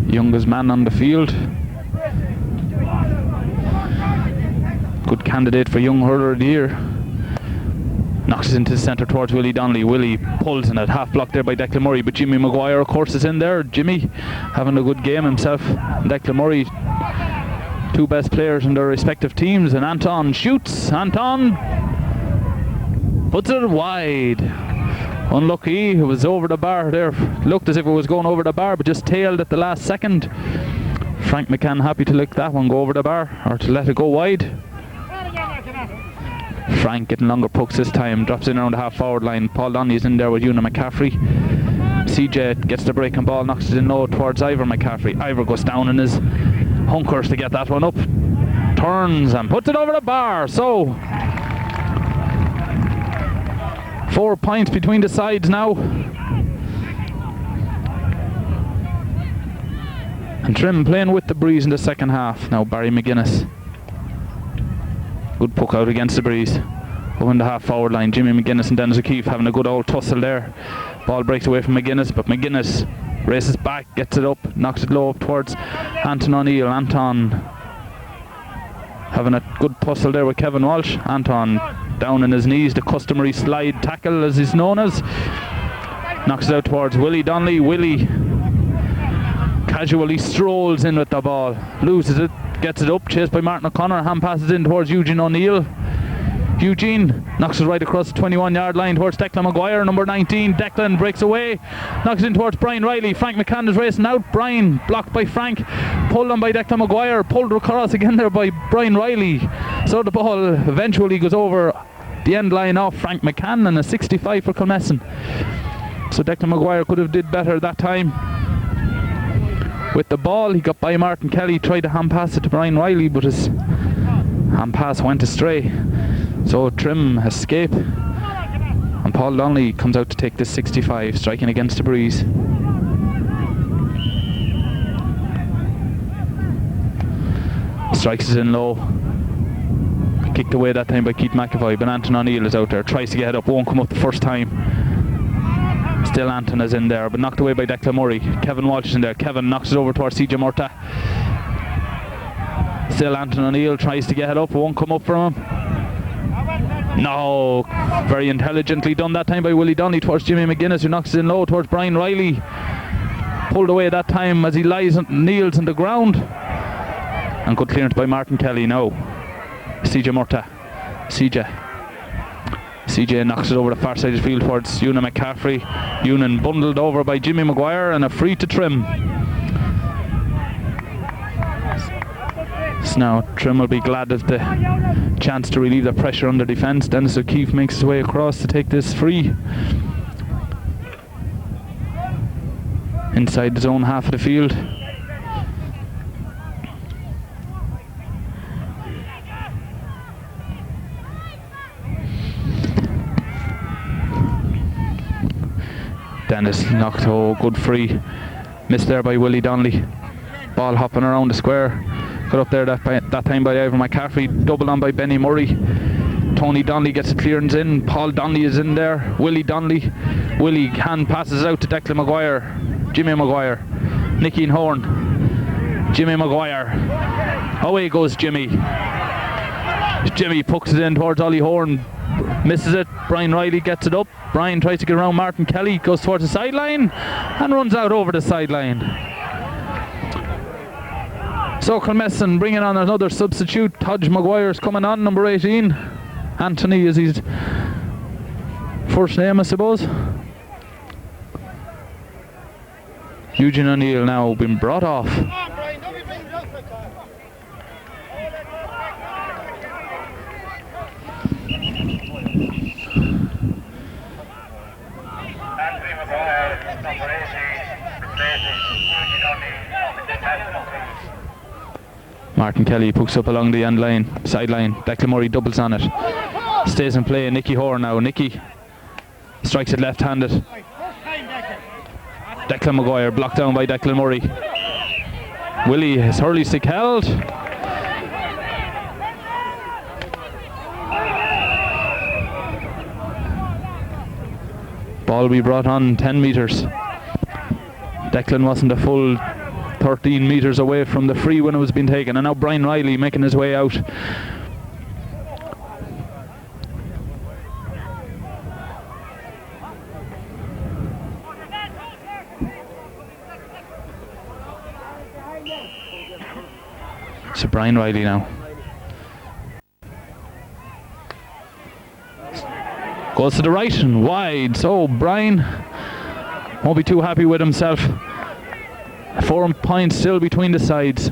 youngest man on the field. Good candidate for Young Hurler of the Year. Knocks it into the centre towards Willie Donnelly. Willie pulls in it, half blocked there by Declan Murray, but Jimmy Maguire, of course, is in there. Jimmy having a good game himself. And Declan Murray, two best players in their respective teams, and Anton shoots. Anton puts it wide. Unlucky, it was over the bar there. Looked as if it was going over the bar, but just tailed at the last second. Frank McCann happy to let that one go over the bar, or to let it go wide. Frank getting longer pucks this time, drops in around the half-forward line. Paul Donnelly's in there with Una McCaffrey. CJ gets the breaking ball, knocks it in low towards Ivor McCaffrey. Ivor goes down in his hunkers to get that one up. Turns and puts it over the bar. So 4 points between the sides now. And Trim playing with the breeze in the second half. Now Barry McGuinness. Good puck out against the breeze. Over in the half-forward line, Jimmy McGuinness and Dennis O'Keefe having a good old tussle there. Ball breaks away from McGuinness, but McGuinness races back, gets it up, knocks it low up towards Anton O'Neill. Anton having a good tussle there with Kevin Walsh. Anton down on his knees, the customary slide tackle as he's known as. Knocks it out towards Willie Donnelly. Willie casually strolls in with the ball, loses it, gets it up, chased by Martin O'Connor. Hand passes in towards Eugene O'Neill. Eugene knocks it right across the 21-yard line towards Declan Maguire, number 19. Declan breaks away, knocks it in towards Brian Riley. Frank McCann is racing out. Brian blocked by Frank, pulled on by Declan Maguire, pulled across again there by Brian Riley. So the ball eventually goes over the end line off Frank McCann, and a 65 for Kilmessan. So Declan Maguire could have did better that time. With the ball, he got by Martin Kelly, tried to hand pass it to Brian Riley, but his hand pass went astray. So Trim escape, and Paul Donnelly comes out to take this 65, striking against the breeze. Strikes it in low. Kicked away that time by Keith McEvoy, but Anton O'Neill is out there, tries to get it up, won't come up the first time. Still Anton is in there, but knocked away by Declan Murray. Kevin Walsh is in there. Kevin knocks it over towards CJ Murta. Still Anton O'Neill tries to get it up, won't come up from him. No, very intelligently done that time by Willie Donnelly towards Jimmy McGuinness, who knocks it in low towards Brian Riley. Pulled away that time as he kneels on the ground. And good clearance by Martin Kelly now. CJ Murta. CJ knocks it over the far side of the field towards Una McCaffrey. Una bundled over by Jimmy Maguire, and a free to Trim. So now Trim will be glad of the chance to relieve the pressure on the defence. Dennis O'Keefe makes his way across to take this free. Inside his own half of the field. Bendis knocked, oh, good free. Missed there by Willie Donnelly. Ball hopping around the square. Got up there that time by Ivan McCaffrey. Doubled on by Benny Murray. Tony Donnelly gets a clearance in. Paul Donnelly is in there. Willie Donnelly. Willie hand passes out to Declan Maguire. Jimmy Maguire. Nicky and Horn. Jimmy Maguire. Away goes Jimmy. Jimmy pucks it in towards Ollie Horn. Misses it. Brian Riley gets it up. Brian tries to get around Martin Kelly. Goes towards the sideline and runs out over the sideline. So Kilmessan bringing on another substitute. Hodge Maguire's coming on, number 18. Anthony is his first name, I suppose. Eugene O'Neill now been brought off. Martin Kelly pokes up along the end line, sideline. Declan Murray doubles on it. Stays in play. Nicky Horn now. Nicky strikes it left-handed. Declan Maguire blocked down by Declan Murray. Willie has hurley stick held. Ball will be brought on 10 metres. Declan wasn't a full 13 metres away from the free when it was being taken, and now Brian Riley making his way out. So Brian Riley now goes to the right and wide, so Brian won't be too happy with himself. 4 points still between the sides.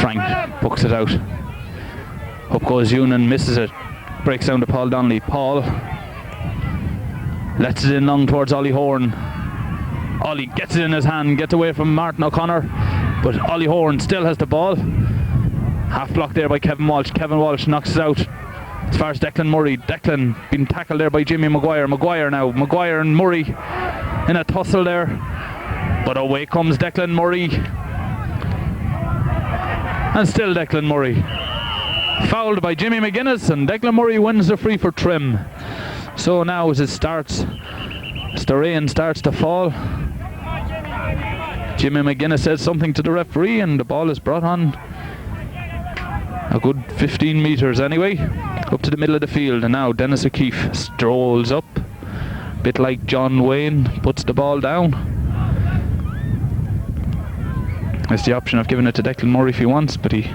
Frank books it out. Up goes Ewan, misses it. Breaks down to Paul Donnelly. Paul lets it in long towards Ollie Horn. Ollie gets it in his hand, gets away from Martin O'Connor, but Ollie Horn still has the ball. Half blocked there by Kevin Walsh. Kevin Walsh knocks it out as far as Declan Murray. Declan being tackled there by Jimmy Maguire. Maguire now. Maguire and Murray in a tussle there, but away comes Declan Murray. And still Declan Murray. Fouled by Jimmy McGuinness, and Declan Murray wins the free for Trim. So now as it starts, as the rain starts to fall, Jimmy McGuinness says something to the referee and the ball is brought on a good 15 metres anyway, up to the middle of the field. And now Dennis O'Keefe strolls up, a bit like John Wayne, puts the ball down. There's the option of giving it to Declan Murray if he wants, but he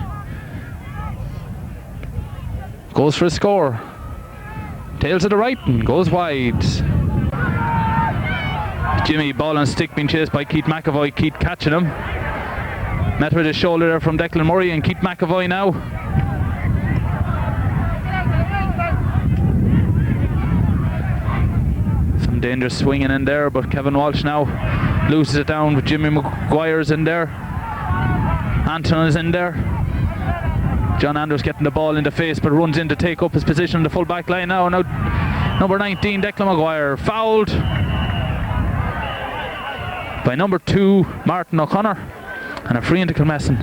goes for a score. Tails to the right and goes wide. Jimmy, ball and stick being chased by Keith McEvoy. Keith catching him. Met with his shoulder there from Declan Murray, and Keith McEvoy now. Some dangerous swinging in there, but Kevin Walsh now loses it down with Jimmy Maguire's in there. Anton is in there. John Andrews getting the ball in the face, but runs in to take up his position on the full back line now. Now number 19, Declan Maguire, fouled by number 2, Martin O'Connor, and a free into Kilmessan.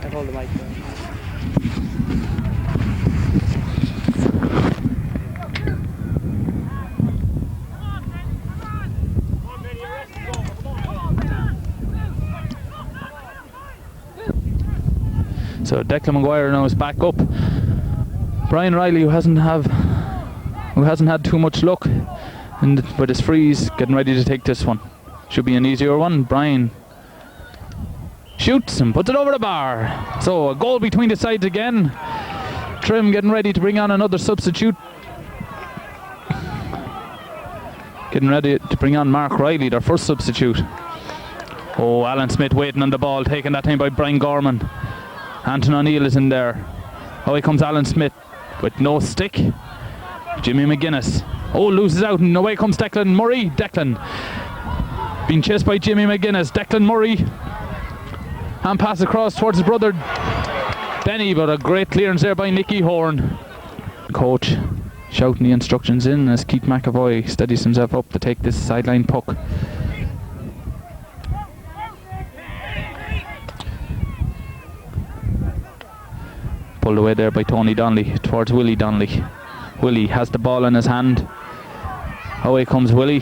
I hold the mic there. So Declan Maguire now is back up. Brian Riley, who hasn't had too much luck with his frees, getting ready to take this one. Should be an easier one. Brian shoots and puts it over the bar. So a goal between the sides again. Trim getting ready to bring on another substitute. Getting ready to bring on Mark Riley, their first substitute. Oh, Alan Smith waiting on the ball, taken that time by Brian Gorman. Anton O'Neill is in there. Away comes Alan Smith with no stick. Jimmy McGuinness. Oh, loses out, and away comes Declan Murray. Declan being chased by Jimmy McGuinness. Declan Murray. And pass across towards his brother Benny, but a great clearance there by Nicky Horn. Coach shouting the instructions in as Keith McEvoy steadies himself up to take this sideline puck. Pulled away there by Tony Donnelly towards Willie Donnelly. Willie has the ball in his hand. Away comes Willie.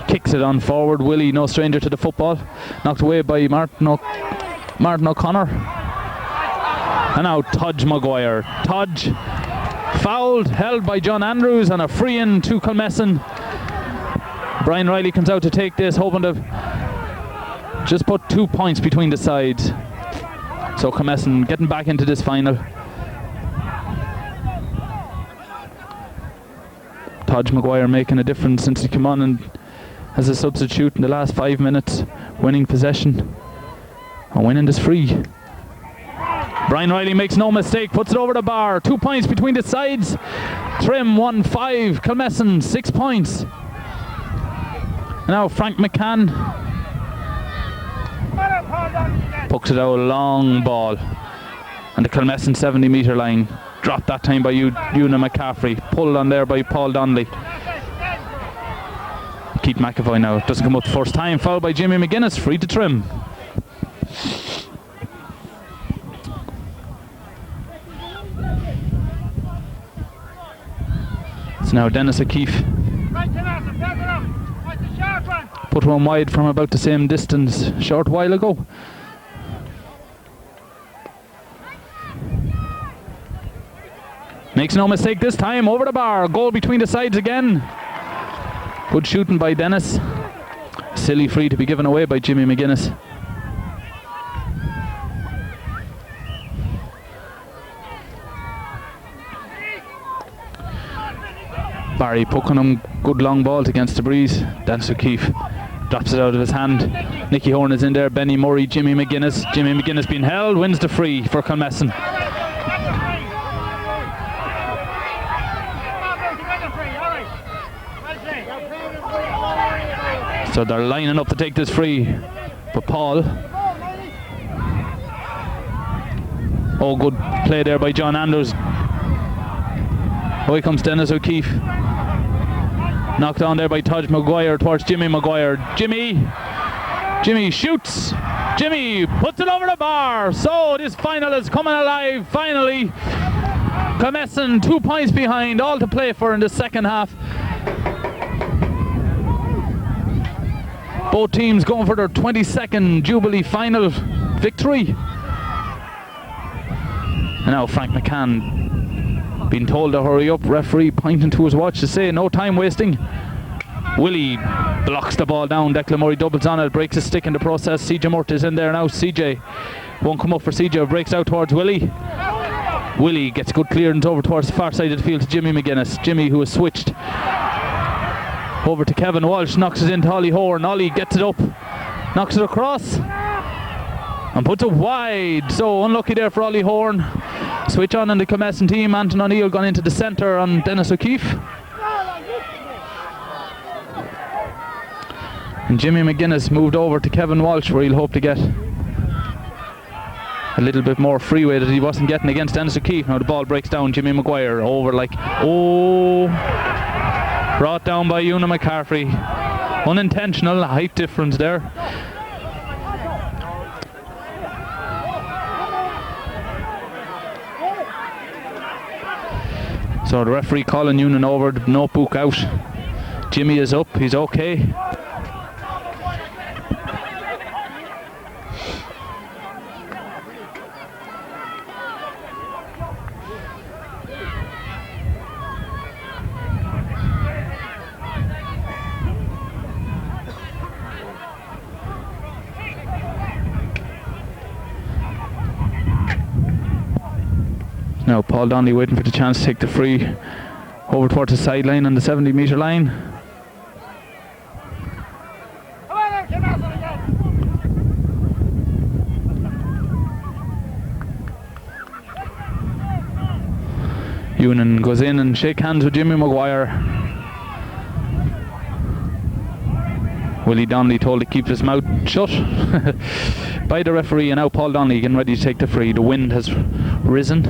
Kicks it on forward. Willie, no stranger to the football. Knocked away by Martin O'Connor. And now Tudge Maguire. Tudge fouled, held by John Andrews, and a free in to Kilmessan. Brian Riley comes out to take this, hoping to just put 2 points between the sides. So Kilmessan getting back into this final. Tudge Maguire making a difference since he came on and as a substitute in the last 5 minutes, winning possession and winning this free. Brian Riley makes no mistake, puts it over the bar. 2 points between the sides. Trim 1-5, Kilmessan 6 points. Now Frank McCann pucks it out, a long ball, and the Kilmessan 70-metre line. Dropped that time by Una McCaffrey. Pulled on there by Paul Donnelly. Keith McEvoy now. It doesn't come up the first time. Fouled by Jimmy McGuinness. Free to Trim. It's now Dennis O'Keefe. Put one wide from about the same distance a short while ago. Makes no mistake this time, over the bar. Goal between the sides again. Good shooting by Dennis. Silly free to be given away by Jimmy McGuinness. Barry Puckenham, good long ball against the breeze. Dennis O'Keefe drops it out of his hand. Nicky Horn is in there, Benny Murray, Jimmy McGuinness. Jimmy McGuinness being held, wins the free for Kilmessan. So they're lining up to take this free. But Paul. Oh, good play there by John Andrews. Away comes Dennis O'Keefe. Knocked on there by Tudge Maguire towards Jimmy Maguire. Jimmy shoots. Jimmy puts it over the bar. So this final is coming alive finally. Kilmessan 2 points behind, all to play for in the second half. Both teams going for their 22nd Jubilee final victory. And now Frank McCann being told to hurry up. Referee pointing to his watch to say no time wasting. Willie blocks the ball down. Declan Murray doubles on it, breaks his stick in the process. CJ Murta is in there now. CJ won't come up for CJ, breaks out towards Willie. Willie gets good clearance over towards the far side of the field to Jimmy McGuinness. Jimmy, who has switched over to Kevin Walsh, knocks it into Ollie Horn. Ollie gets it up, knocks it across and puts it wide. So unlucky there for Ollie Horn. Switch on in the Kilmessan team. Anton O'Neill gone into the centre on Dennis O'Keefe. And Jimmy McGuinness moved over to Kevin Walsh, where he'll hope to get a little bit more freeway that he wasn't getting against Dennis O'Keefe. Now the ball breaks down. Jimmy Maguire over like, oh, brought down by Una McCaffrey. Unintentional height difference there. So the referee calling Noonan over, the notebook out. Jimmy is up, he's okay. Now Paul Donnelly waiting for the chance to take the free over towards the sideline on the 70-metre line. Ewan goes in and shake hands with Jimmy McGuire. Willie Donnelly told to keep his mouth shut by the referee, and now Paul Donnelly getting ready to take the free. The wind has risen.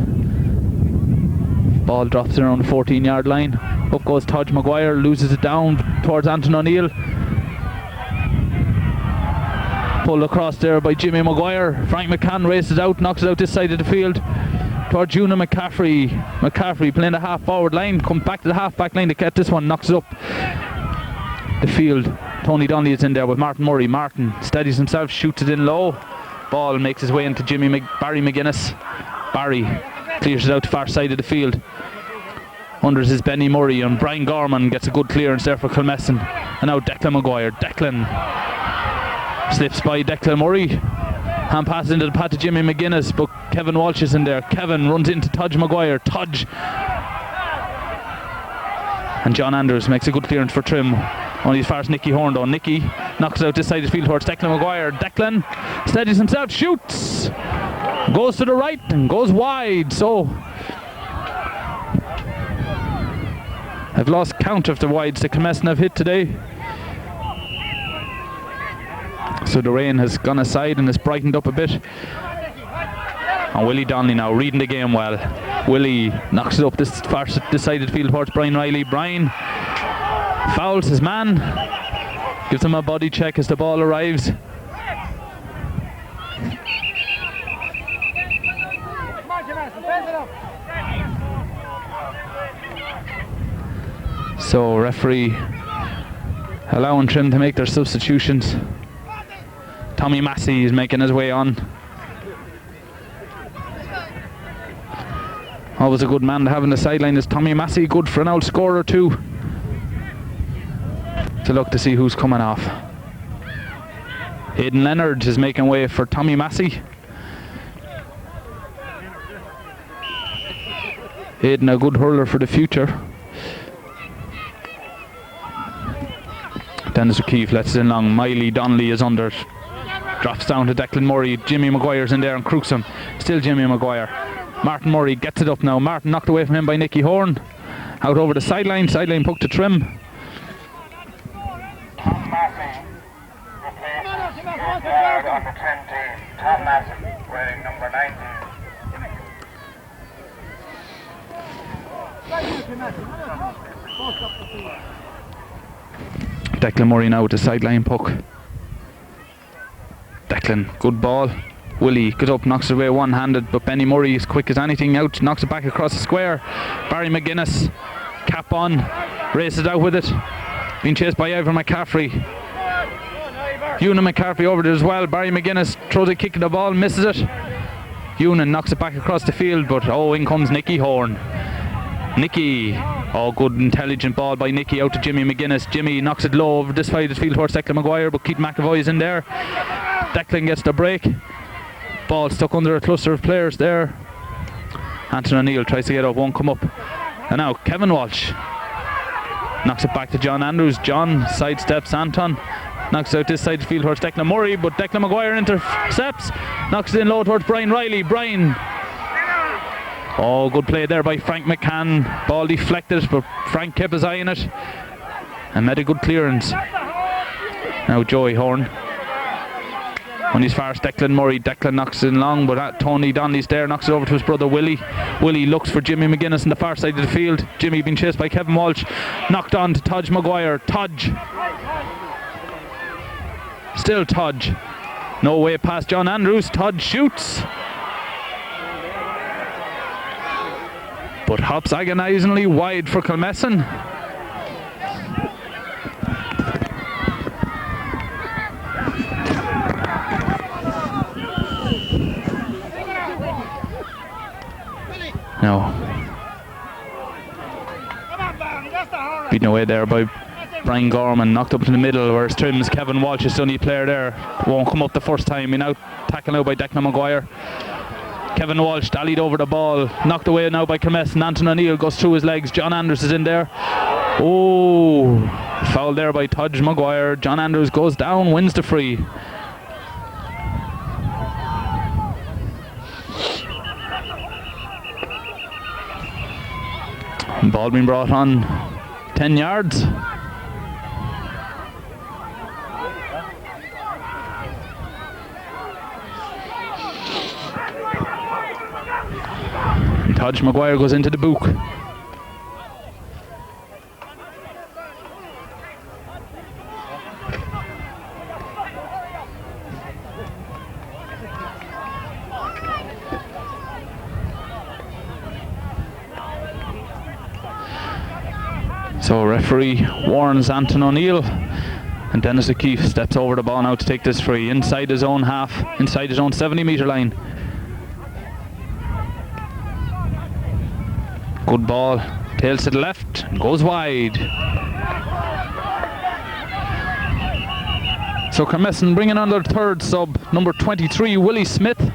Ball drops around the 14-yard line. Up goes Tudge McGuire, loses it down towards Anton O'Neill. Pulled across there by Jimmy McGuire. Frank McCann races out, knocks it out this side of the field towards Una McCaffrey. McCaffrey playing the half forward line, comes back to the half back line to get this one, knocks it up the field. Tony Donnelly is in there with Martin Murray. Martin steadies himself, shoots it in low. Ball makes his way into Barry McGuinness. Barry clears it out the far side of the field. Unders is Benny Murray, and Brian Gorman gets a good clearance there for Kilmessan. And now Declan McGuire. Declan slips by Declan Murray. Hand passes into the path to Jimmy McGuinness, but Kevin Walsh is in there. Kevin runs into Tudge McGuire. Tudge. And John Andrews makes a good clearance for Trim. Only as far as Nicky Horn though. Nicky knocks it out this side of the field towards Declan McGuire. Declan steadies himself, shoots, goes to the right and goes wide. So I've lost count of the wides that Kilmessan have hit today. So the rain has gone aside and has brightened up a bit. And Willie Donnelly now reading the game well. Willie knocks it up this far side of the field towards Brian Riley. Brian fouls his man, gives him a body check as the ball arrives. So referee allowing Trim to make their substitutions. Tommy Massey is making his way on. Always a good man to have on the sideline is Tommy Massey, good for an outscorer too. To look to see who's coming off. Aidan Leonard is making way for Tommy Massey. Aidan a good hurler for the future. Dennis O'Keefe lets it in long. Miley Donnelly is under. Drops down to Declan Murray. Jimmy McGuire's in there and crooks him. Still Jimmy McGuire. Martin Murray gets it up now. Martin knocked away from him by Nicky Horn. Out over the sideline. Sideline puck to Trim. Tom Massey replaced guard on the 10 team. Tom Massey wearing number 19. Declan Murray now with the sideline puck. Declan, good ball. Willie goes up, knocks it away one-handed, but Benny Murray is quick as anything out, knocks it back across the square. Barry McGuinness, cap on, races out with it. Being chased by Ivan McCaffrey. Una McCaffrey over there as well. Barry McGuinness throws a kick at the ball, misses it. Una knocks it back across the field, but oh, in comes Nicky Horn. Nicky, oh, good intelligent ball by Nicky out to Jimmy McGuinness. Jimmy knocks it low over this side of the field towards Declan McGuire, but Keith McEvoy is in there. Declan gets the break. Ball stuck under a cluster of players there. Anton O'Neill tries to get up, won't come up. And now Kevin Walsh knocks it back to John Andrews. John sidesteps Anton, knocks out this side of the field towards Declan Murray, but Declan McGuire intercepts, knocks it in low towards Brian Riley. Brian, oh, good play there by Frank McCann. Ball deflected, but Frank kept his eye on it and made a good clearance. Now Joey Horn. On his far as Declan Murray. Declan knocks it in long, but Tony Donnelly's there, knocks it over to his brother Willie. Willie looks for Jimmy McGuinness on the far side of the field. Jimmy being chased by Kevin Walsh. Knocked on to Tudge McGuire. Tudge. Still Tudge. No way past John Andrews. Tudge shoots, but hops agonisingly wide for Kilmessan. No. Beaten away there by Brian Gorman, knocked up to the middle, whereas Trim's Kevin Walsh is the only player there. Won't come up the first time. He now tackled out by Declan McGuire. Kevin Walsh dallied over the ball, knocked away now by Kilmessan. Anton O'Neill goes through his legs. John Andrews is in there. Oh, foul there by Tudge McGuire. John Andrews goes down, wins the free. Ball being brought on 10 yards. And Taj McGuire goes into the book. So referee warns Anton O'Neill, and Dennis O'Keefe steps over the ball now to take this free inside his own half, inside his own 70-metre line. Good ball, tails to the left, goes wide. So Kilmessan bringing on their third sub, number 23, Willie Smith.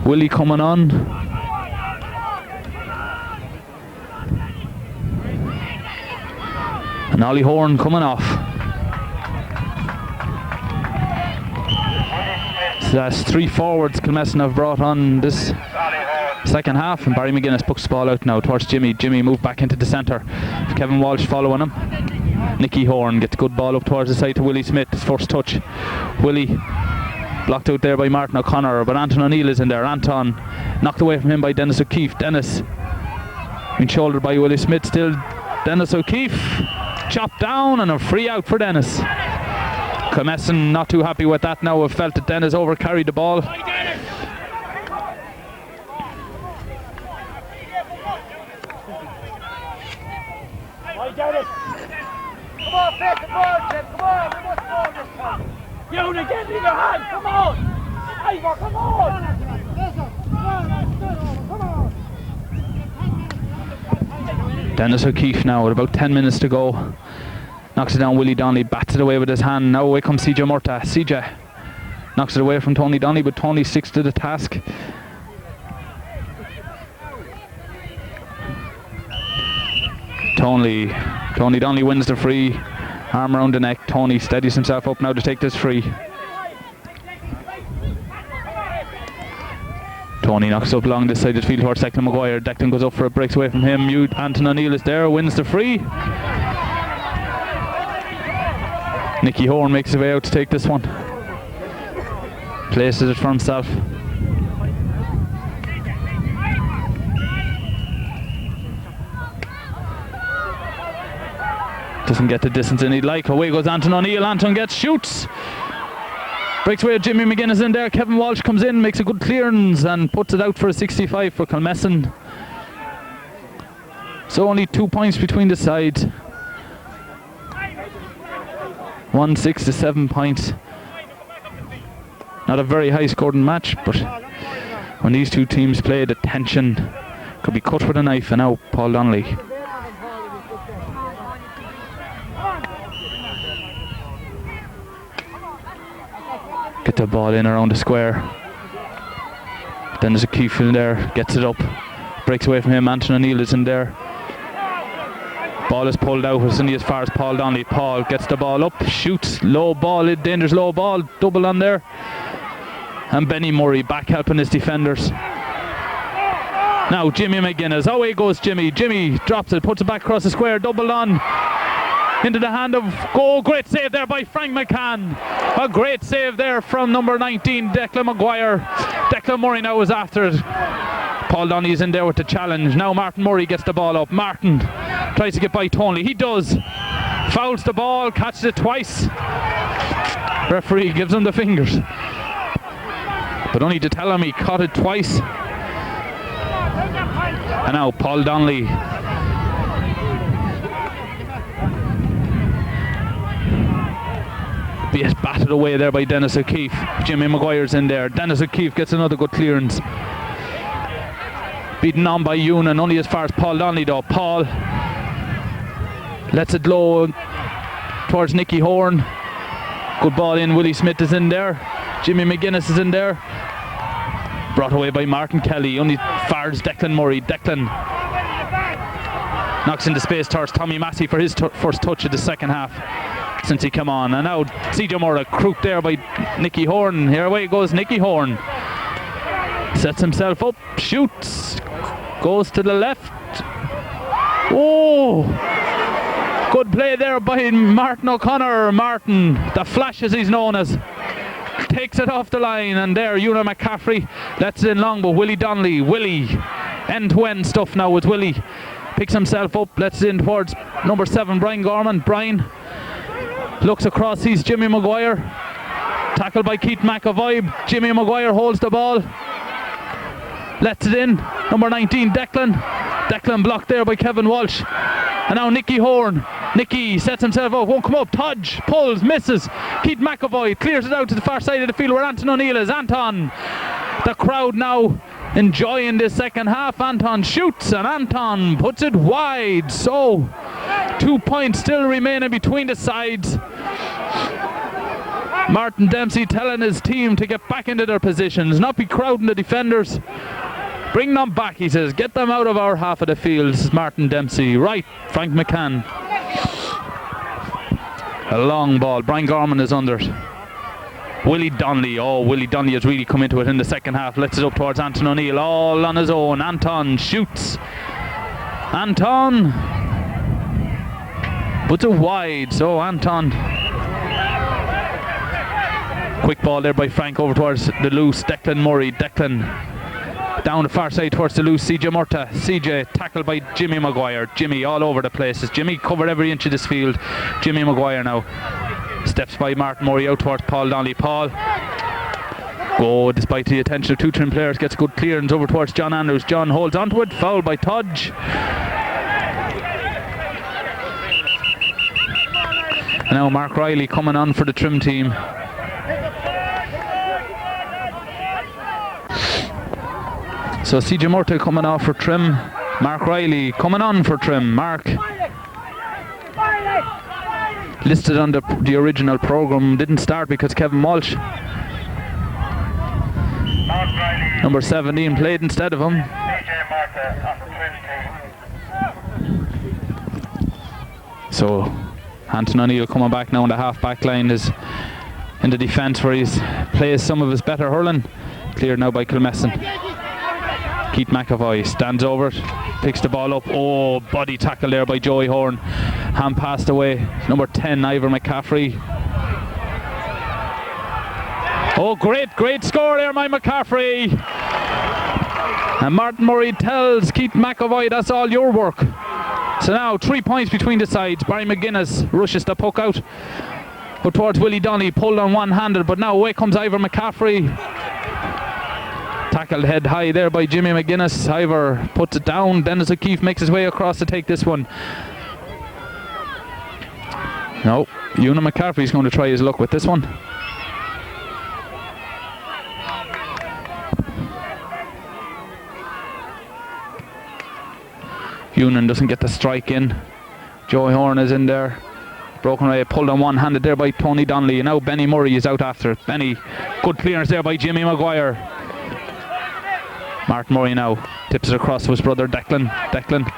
Willie coming on. And Ollie Horn coming off. So that's 3 forwards Kilmessan have brought on this second half, and Barry McGuinness puts the ball out now towards Jimmy. Jimmy moved back into the centre. Kevin Walsh following him. Nicky Horn gets a good ball up towards the side to Willie Smith. His first touch. Willie blocked out there by Martin O'Connor, but Anton O'Neill is in there. Anton knocked away from him by Dennis O'Keefe. Dennis being shouldered by Willie Smith. Still Dennis O'Keefe. Chopped down and a free out for Dennis. Kilmessan not too happy with that now. Have felt that Dennis overcarried the ball. Come on, take the ball, Jim. Come on, we must go this time. You get in your hand. Come on. Ivor, come on. Dennis O'Keefe now with about 10 minutes to go. Knocks it down. Willie Donnelly bats it away with his hand. Now away comes CJ Murtagh. CJ knocks it away from Tony Donnelly, but Tony sticks to the task. Tony Donnelly wins the free. Arm around the neck. Tony steadies himself up now to take this free. Tony knocks up along this side of the field towards Declan Maguire. Declan goes up for it, breaks away from him. Anton O'Neill is there, wins the free. Nicky Horn makes his way out to take this one. Places it for himself. Doesn't get the distance in he'd like. Away goes Anton O'Neill. Anton shoots. Breaks away. Jimmy McGuinness in there. Kevin Walsh comes in, makes a good clearance and puts it out for a 65 for Kilmessan. So only 2 points between the sides. 6 to 7 points. Not a very high scoring match, but when these two teams play, the tension could be cut with a knife. And now Paul Donnelly. Get the ball in around the square. Then there's a O'Keefe in there, gets it up, breaks away from him. Anton O'Neill is in there. Ball is pulled out, it's only as far as Paul Donnelly. Paul gets the ball up, shoots, low ball, dangerous low ball, double on there. And Benny Murray back helping his defenders. Now Jimmy McGuinness, away goes Jimmy. Jimmy drops it, puts it back across the square, double on. Into the hand of great save there by Frank McCann. A great save there from number 19, Declan Maguire. Declan Murray now is after it. Paul Donnelly's in there with the challenge. Now Martin Murray gets the ball up. Martin tries to get by Tony. He does. Fouls the ball, catches it twice. Referee gives him the fingers. But only to tell him he caught it twice. And now Paul Donnelly. Is batted away there by Dennis O'Keefe. Jimmy Maguire's in there. Dennis O'Keefe gets another good clearance. Beaten on by Ewan, only as far as Paul Donnelly though. Paul lets it low towards Nicky Horn. Good ball in. Willie Smith is in there. Jimmy McGuinness is in there. Brought away by Martin Kelly. Only fires Declan Murray. Declan knocks into space towards Tommy Massey for his first touch of the second half since he came on. And now CJ Murray crooked there by Nicky Horn. Here away goes Nicky Horn. Sets himself up, shoots, goes to the left. Oh! Good play there by Martin O'Connor. Martin, the Flash as he's known as, takes it off the line, and there Ewan McCaffrey lets it in long, but Willie Donnelly, end-to-end stuff now with Willie. Picks himself up, lets it in towards number 7, Brian Gorman. Brian looks across, sees Jimmy Maguire. Tackled by Keith McEvoy. Jimmy Maguire holds the ball. Lets it in. Number 19, Declan. Declan blocked there by Kevin Walsh. And now Nicky Horn. Nicky sets himself up, won't come up. Tudge pulls, misses. Keith McEvoy clears it out to the far side of the field where Anton O'Neill is. Anton. The crowd now enjoying this second half. Anton shoots and Anton puts it wide. So 2 points still remaining between the sides. Martin Dempsey telling his team to get back into their positions, not be crowding the defenders. Bring them back, he says. Get them out of our half of the field. This is Martin Dempsey. Right, Frank McCann. A long ball. Brian Gorman is under it. Willie Donnelly. Oh, Willie Donnelly has really come into it in the second half. Lets it up towards Anton O'Neill. All on his own. Anton shoots. Anton puts it wide. So Anton. Quick ball there by Frank over towards the loose Declan Murray. Declan down the far side towards the loose CJ Murta. CJ tackled by Jimmy Maguire. Jimmy all over the place. Jimmy covered every inch of this field. Jimmy Maguire now steps by Martin Murray out towards Paul Donnelly. Paul, despite the attention of 2 Trim players, gets a good clearance over towards John Andrews. John holds onto it. Foul by Tudge. And now Mark Riley coming on for the Trim team. So CJ Murta coming off for Trim. Mark Riley coming on for Trim. Mark listed on the original programme, didn't start because Kevin Walsh, number 17, played instead of him. So Anton O'Neill coming back now on the half back line is in the defence where he's plays some of his better hurling. Cleared now by Kilmessan. Keith McEvoy stands over it, picks the ball up. Oh, body tackle there by Joey Horn. Hand passed away. Number 10, Ivor McCaffrey. Oh, great score there, my McCaffrey. And Martin Murray tells Keith McEvoy, that's all your work. So now 3 points between the sides. Barry McGuinness rushes the puck out, but towards Willie Donnelly, pulled on one-handed, but now away comes Ivor McCaffrey. Tackled head high there by Jimmy McGuinness. Ivor puts it down. Dennis O'Keefe makes his way across to take this one. No, Ewan McCaffrey's going to try his luck with this one. Ewan doesn't get the strike in. Joey Horn is in there. Broken away, pulled on one-handed there by Tony Donnelly. And now Benny Murray is out after it. Benny, good clearance there by Jimmy Maguire. Martin Murray now tips it across to his brother Declan. Declan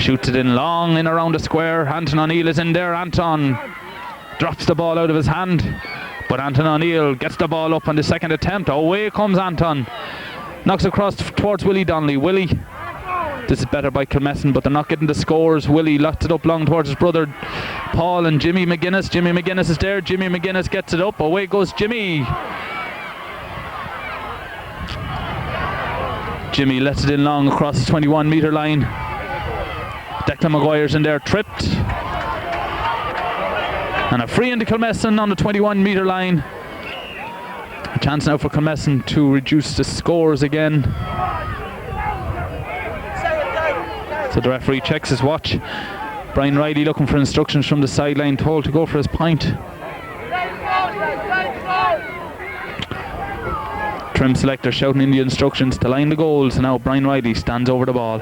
shoots it in long in around the square. Anton O'Neill is in there. Anton drops the ball out of his hand, but Anton O'Neill gets the ball up on the second attempt. Away comes Anton. Knocks across towards Willie Donnelly. Willie, this is better by Kilmessan, but they're not getting the scores. Willie lets it up long towards his brother Paul and Jimmy McGuinness. Jimmy McGuinness is there. Jimmy McGuinness gets it up. Away goes Jimmy. Jimmy lets it in long across the 21-metre line. Declan Maguire's in there, tripped. And a free into Kilmessan on the 21-metre line. A chance now for Kilmessan to reduce the scores again. So the referee checks his watch. Brian Riley looking for instructions from the sideline, told to go for his point. Trim selector shouting in the instructions to line the goals. And now Brian Riley stands over the ball.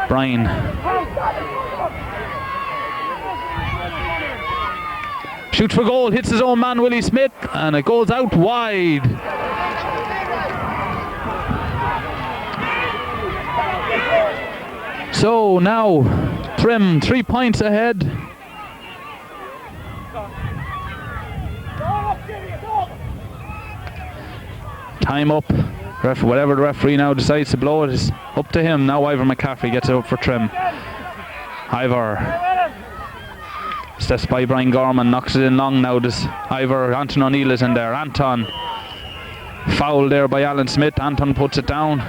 Brian. Shoots for goal, hits his own man Willie Smith, and it goes out wide. So now Trim 3 points ahead. Time up. Whatever the referee now decides to blow it is up to him. Now Ivor McCaffrey gets it up for Trim. Ivor steps by Brian Gorman, knocks it in long now. This Ivor, Anton O'Neill is in there. Anton, foul there by Alan Smith. Anton puts it down.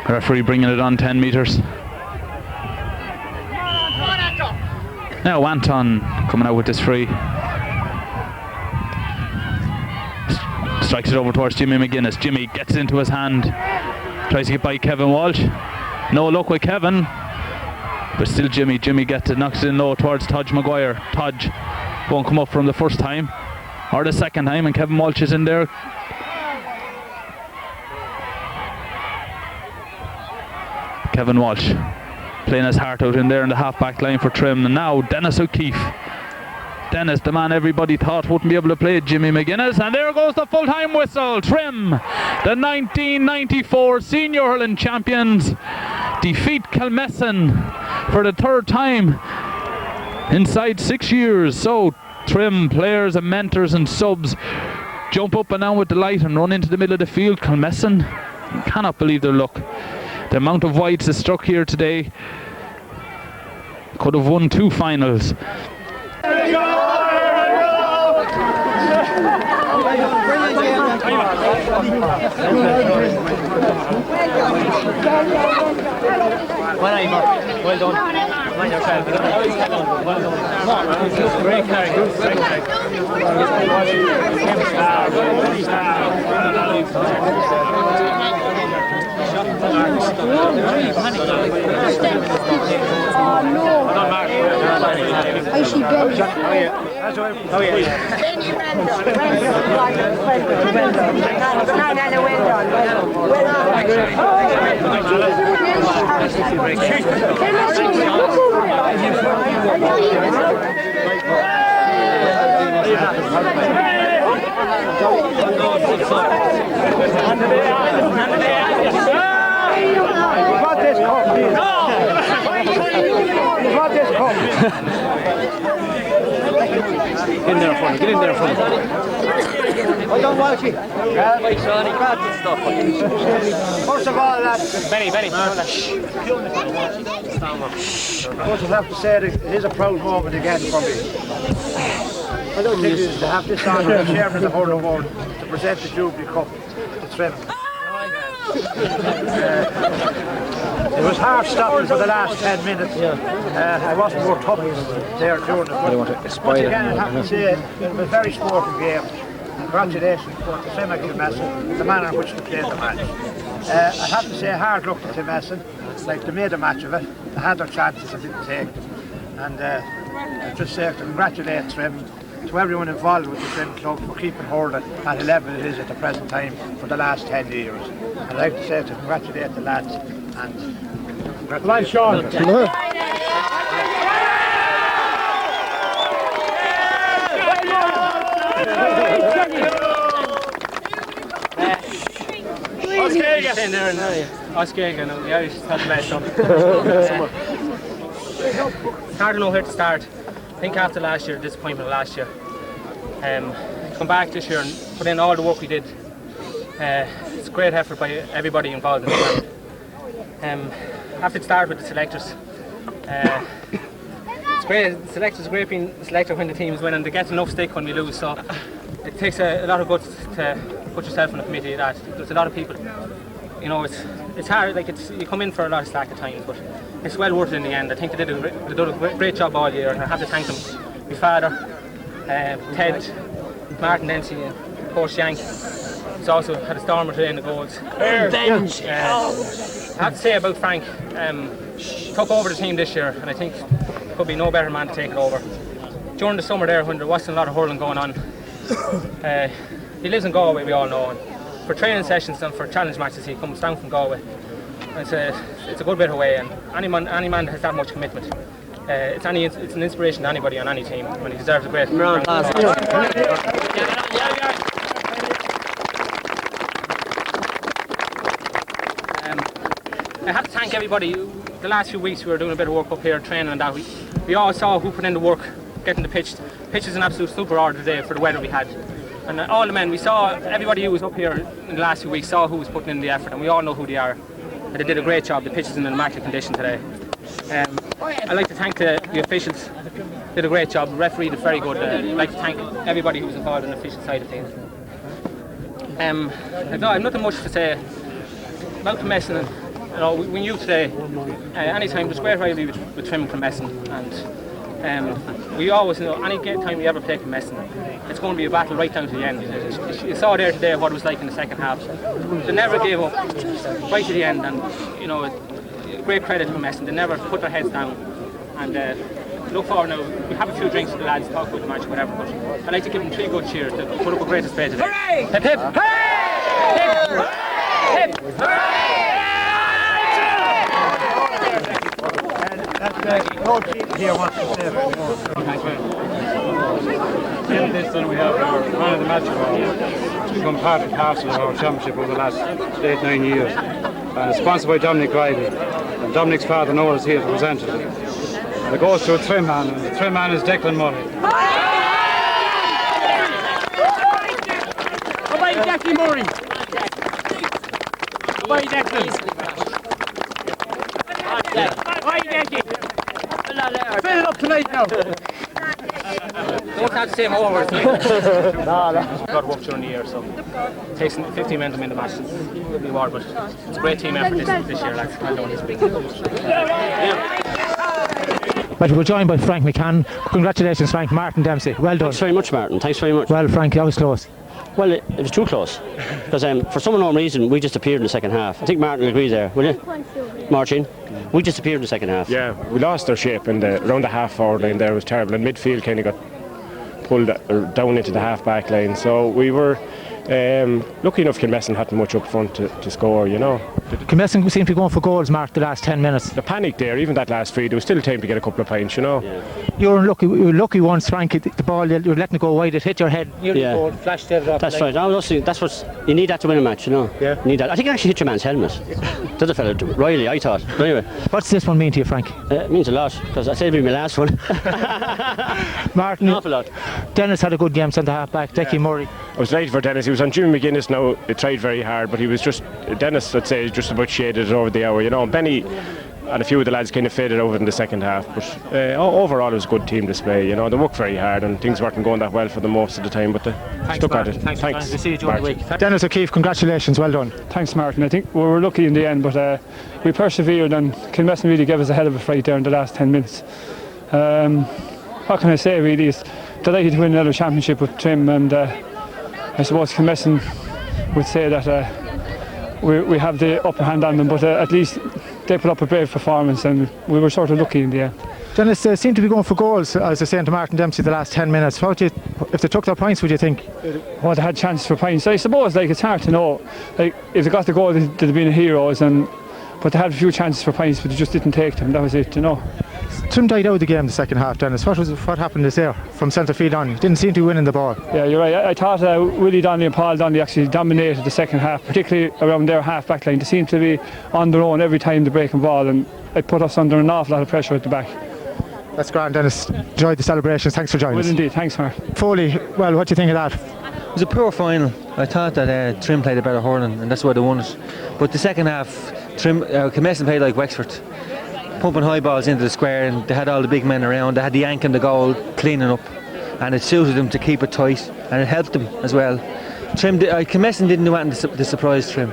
Referee bringing it on 10 metres. Now Anton coming out with this free. Strikes it over towards Jimmy McGuinness. Jimmy gets it into his hand. Tries to get by Kevin Walsh. No luck with Kevin. But still Jimmy gets it, knocks it in low towards Tudge Maguire. Tudge won't come up from the first time or the second time, and Kevin Walsh is in there. Kevin Walsh playing his heart out in there in the half-back line for Trim. And now Dennis O'Keefe. Dennis, the man everybody thought wouldn't be able to play, Jimmy McGuinness. And there goes the full-time whistle. Trim, the 1994 Senior Hurling champions, defeat Kilmessan for the third time inside 6 years. So Trim players and mentors and subs jump up and down with delight and run into the middle of the field. Kilmessan cannot believe their luck. The amount of wides that struck here today could have won 2 finals. Well done. Mind yourself. Great carry. I see Benny. Get in there for me, get in there for me. I don't watch it. Wait, Sean, grab this stuff. First of all, lads, Benny. first I have to say that it is a proud moment again for me. I don't think it is to have this honour as chairman of the Hurling Board to present the Jubilee Cup to Trim. It was hard stopping for the last 10 minutes. I wasn't more tough there during it. But again, I have to say, it was a very sporting game. Congratulations to Trim and Kilmessan, the manner in which they played the match. I have to say, hard luck to Kilmessan. Like, they made a match of it. They had their chances and didn't take them. And I just say to congratulate Trim, to everyone involved with the Trim Club for keeping hurling at the level it is at the present time for the last 10 years. I'd like to say to congratulate the lads and congratulate Sean. It's hard to know where to start. I think after last year, disappointment of last year, come back this year and put in all the work we did. It's a great effort by everybody involved in the camp. I have to start with the selectors. It's great. The selectors are great being selected when the team is winning. They get enough stick when we lose, so it takes a lot of guts to put yourself in a committee like that. There's a lot of people. You know, it's hard. Like you come in for a lot of slack at times, but it's well worth it in the end. I think they did a great job all year, and I have to thank them. My father, Ted, Martin Dempsey, and Coach Yank. He's also had a stormer today in the goals. I have to say about Frank, took over the team this year, and I think could be no better man to take it over. During the summer there, when there wasn't a lot of hurling going on, he lives in Galway, we all know. And for training sessions and for challenge matches, he comes down from Galway. It's a good bit away, and any man that has that much commitment, it's an inspiration to anybody on any team, and he deserves a great round. I have to thank everybody. the last few weeks we were doing a bit of work up here, training and that. We all saw who put in the work, getting the pitch. The pitch is an absolute super order today for the weather we had. And all the men, we saw everybody who was up here in the last few weeks saw who was putting in the effort, and we all know who they are. And they did a great job. The pitch is in immaculate condition today. I'd like to thank the officials. Did a great job. The referee did very good. I'd like to thank everybody who was involved in the official side of things. I've nothing much to say about KILMESSAN. We knew today, anytime there's great rivalry with Trim and KILMESSAN, and we always know any time we ever play KILMESSAN, it's going to be a battle right down to the end. You saw there today what it was like in the second half. They never gave up right to the end, and great credit to KILMESSAN. They never put their heads down, and look forward now. We have a few drinks with the lads, talk about the match, whatever. But I'd like to give them 3 good cheers to put up a great display today. Hooray! Hip hip! Hooray! Hip hip! Hooray! Here wants to say In this then we have our man of the match award. It's become part and parcel of our championship over the last 8-9 years. And it's sponsored by Dominic Riley. And Dominic's father Noel is here to present it. And it goes to a Trim man, and the Trim man is Declan Murray. Away Jackie Murray! Away Declan! Away Jackie! Fill it up tonight now! Don't have to say more words. Got work during the year, so it takes 15 men to win the match. It'll be hard, but it's a great team effort this year, lads. Well done. But we're joined by Frank McCann. Congratulations, Frank. Martin Dempsey. Well done. Thanks very much, Martin. Thanks very much. Well, Frank, that was close. Well, it was too close. Because for some unknown reason, we just appeared in the second half. I think Martin will agree there, will you? Martin? We just appeared in the second half. Yeah, we lost our shape around the half forward line there. It was terrible. And midfield kind of got pulled down into the half back line. So we were lucky enough KILMESSAN hadn't much up front to score, KILMESSAN seemed to be going for goals, Mark, the last 10 minutes. The panic there, even that last free, there was still time to get a couple of points, Yeah. You were lucky once, Frank, the ball, you were letting it go wide, it hit your head, nearly the ball, flashed it up. That's right. That's what you need that to win a match, Yeah. You need that. I think it actually hit your man's helmet. The other fella, Riley, I thought. But anyway. What's this one mean to you, Frank? It means a lot, because I said it'd be my last one. Martin, an awful lot. Dennis had a good game, centre half back, Decky Murray. I was delighted for Dennis. He was on Jimmy McGuinness now. He tried very hard, but he was just, Dennis, I'd say, just about shaded it over the hour, And Benny and a few of the lads kind of faded over in the second half. But overall, it was a good team display. They worked very hard, and things weren't going that well for them most of the time, but they stuck at it. Thanks. We'll see you during the week. Dennis O'Keefe, congratulations, well done. Thanks, Martin. I think we were lucky in the end, but we persevered, and KILMESSAN really gave us a hell of a fight there in the last 10 minutes. What can I say, really? Is delighted to win another championship with Trim, and I suppose KILMESSAN would say that we have the upper hand on them, but at least they put up a brave performance, and we were sort of lucky in the end. Dennis, seemed to be going for goals, as I was saying to Martin Dempsey the last 10 minutes. If they took their points, would you think? Well, they had chances for points. I suppose it's hard to know. If they got the goal, they'd have been heroes, but they had a few chances for points, but they just didn't take them. That was it, Trim died out of the game the second half, Dennis. What happened this there from centre field on? Didn't seem to be winning the ball. Yeah, you're right. I thought Willie Donnelly and Paul Donnelly actually dominated the second half, particularly around their half back line. They seemed to be on their own every time they break a ball, and it put us under an awful lot of pressure at the back. That's grand, Dennis. Enjoyed the celebrations. Thanks for joining us. Well, indeed. Thanks, Mark. Foley, well, what do you think of that? It was a poor final. I thought that Trim played a better hurling, and that's why they won it. But the second half, KILMESSAN played like Wexford, pumping high balls into the square, and they had all the big men around. They had the yank in the goal, cleaning up, and it suited them to keep it tight, and it helped them as well. KILMESSAN didn't do anything to surprise Trim.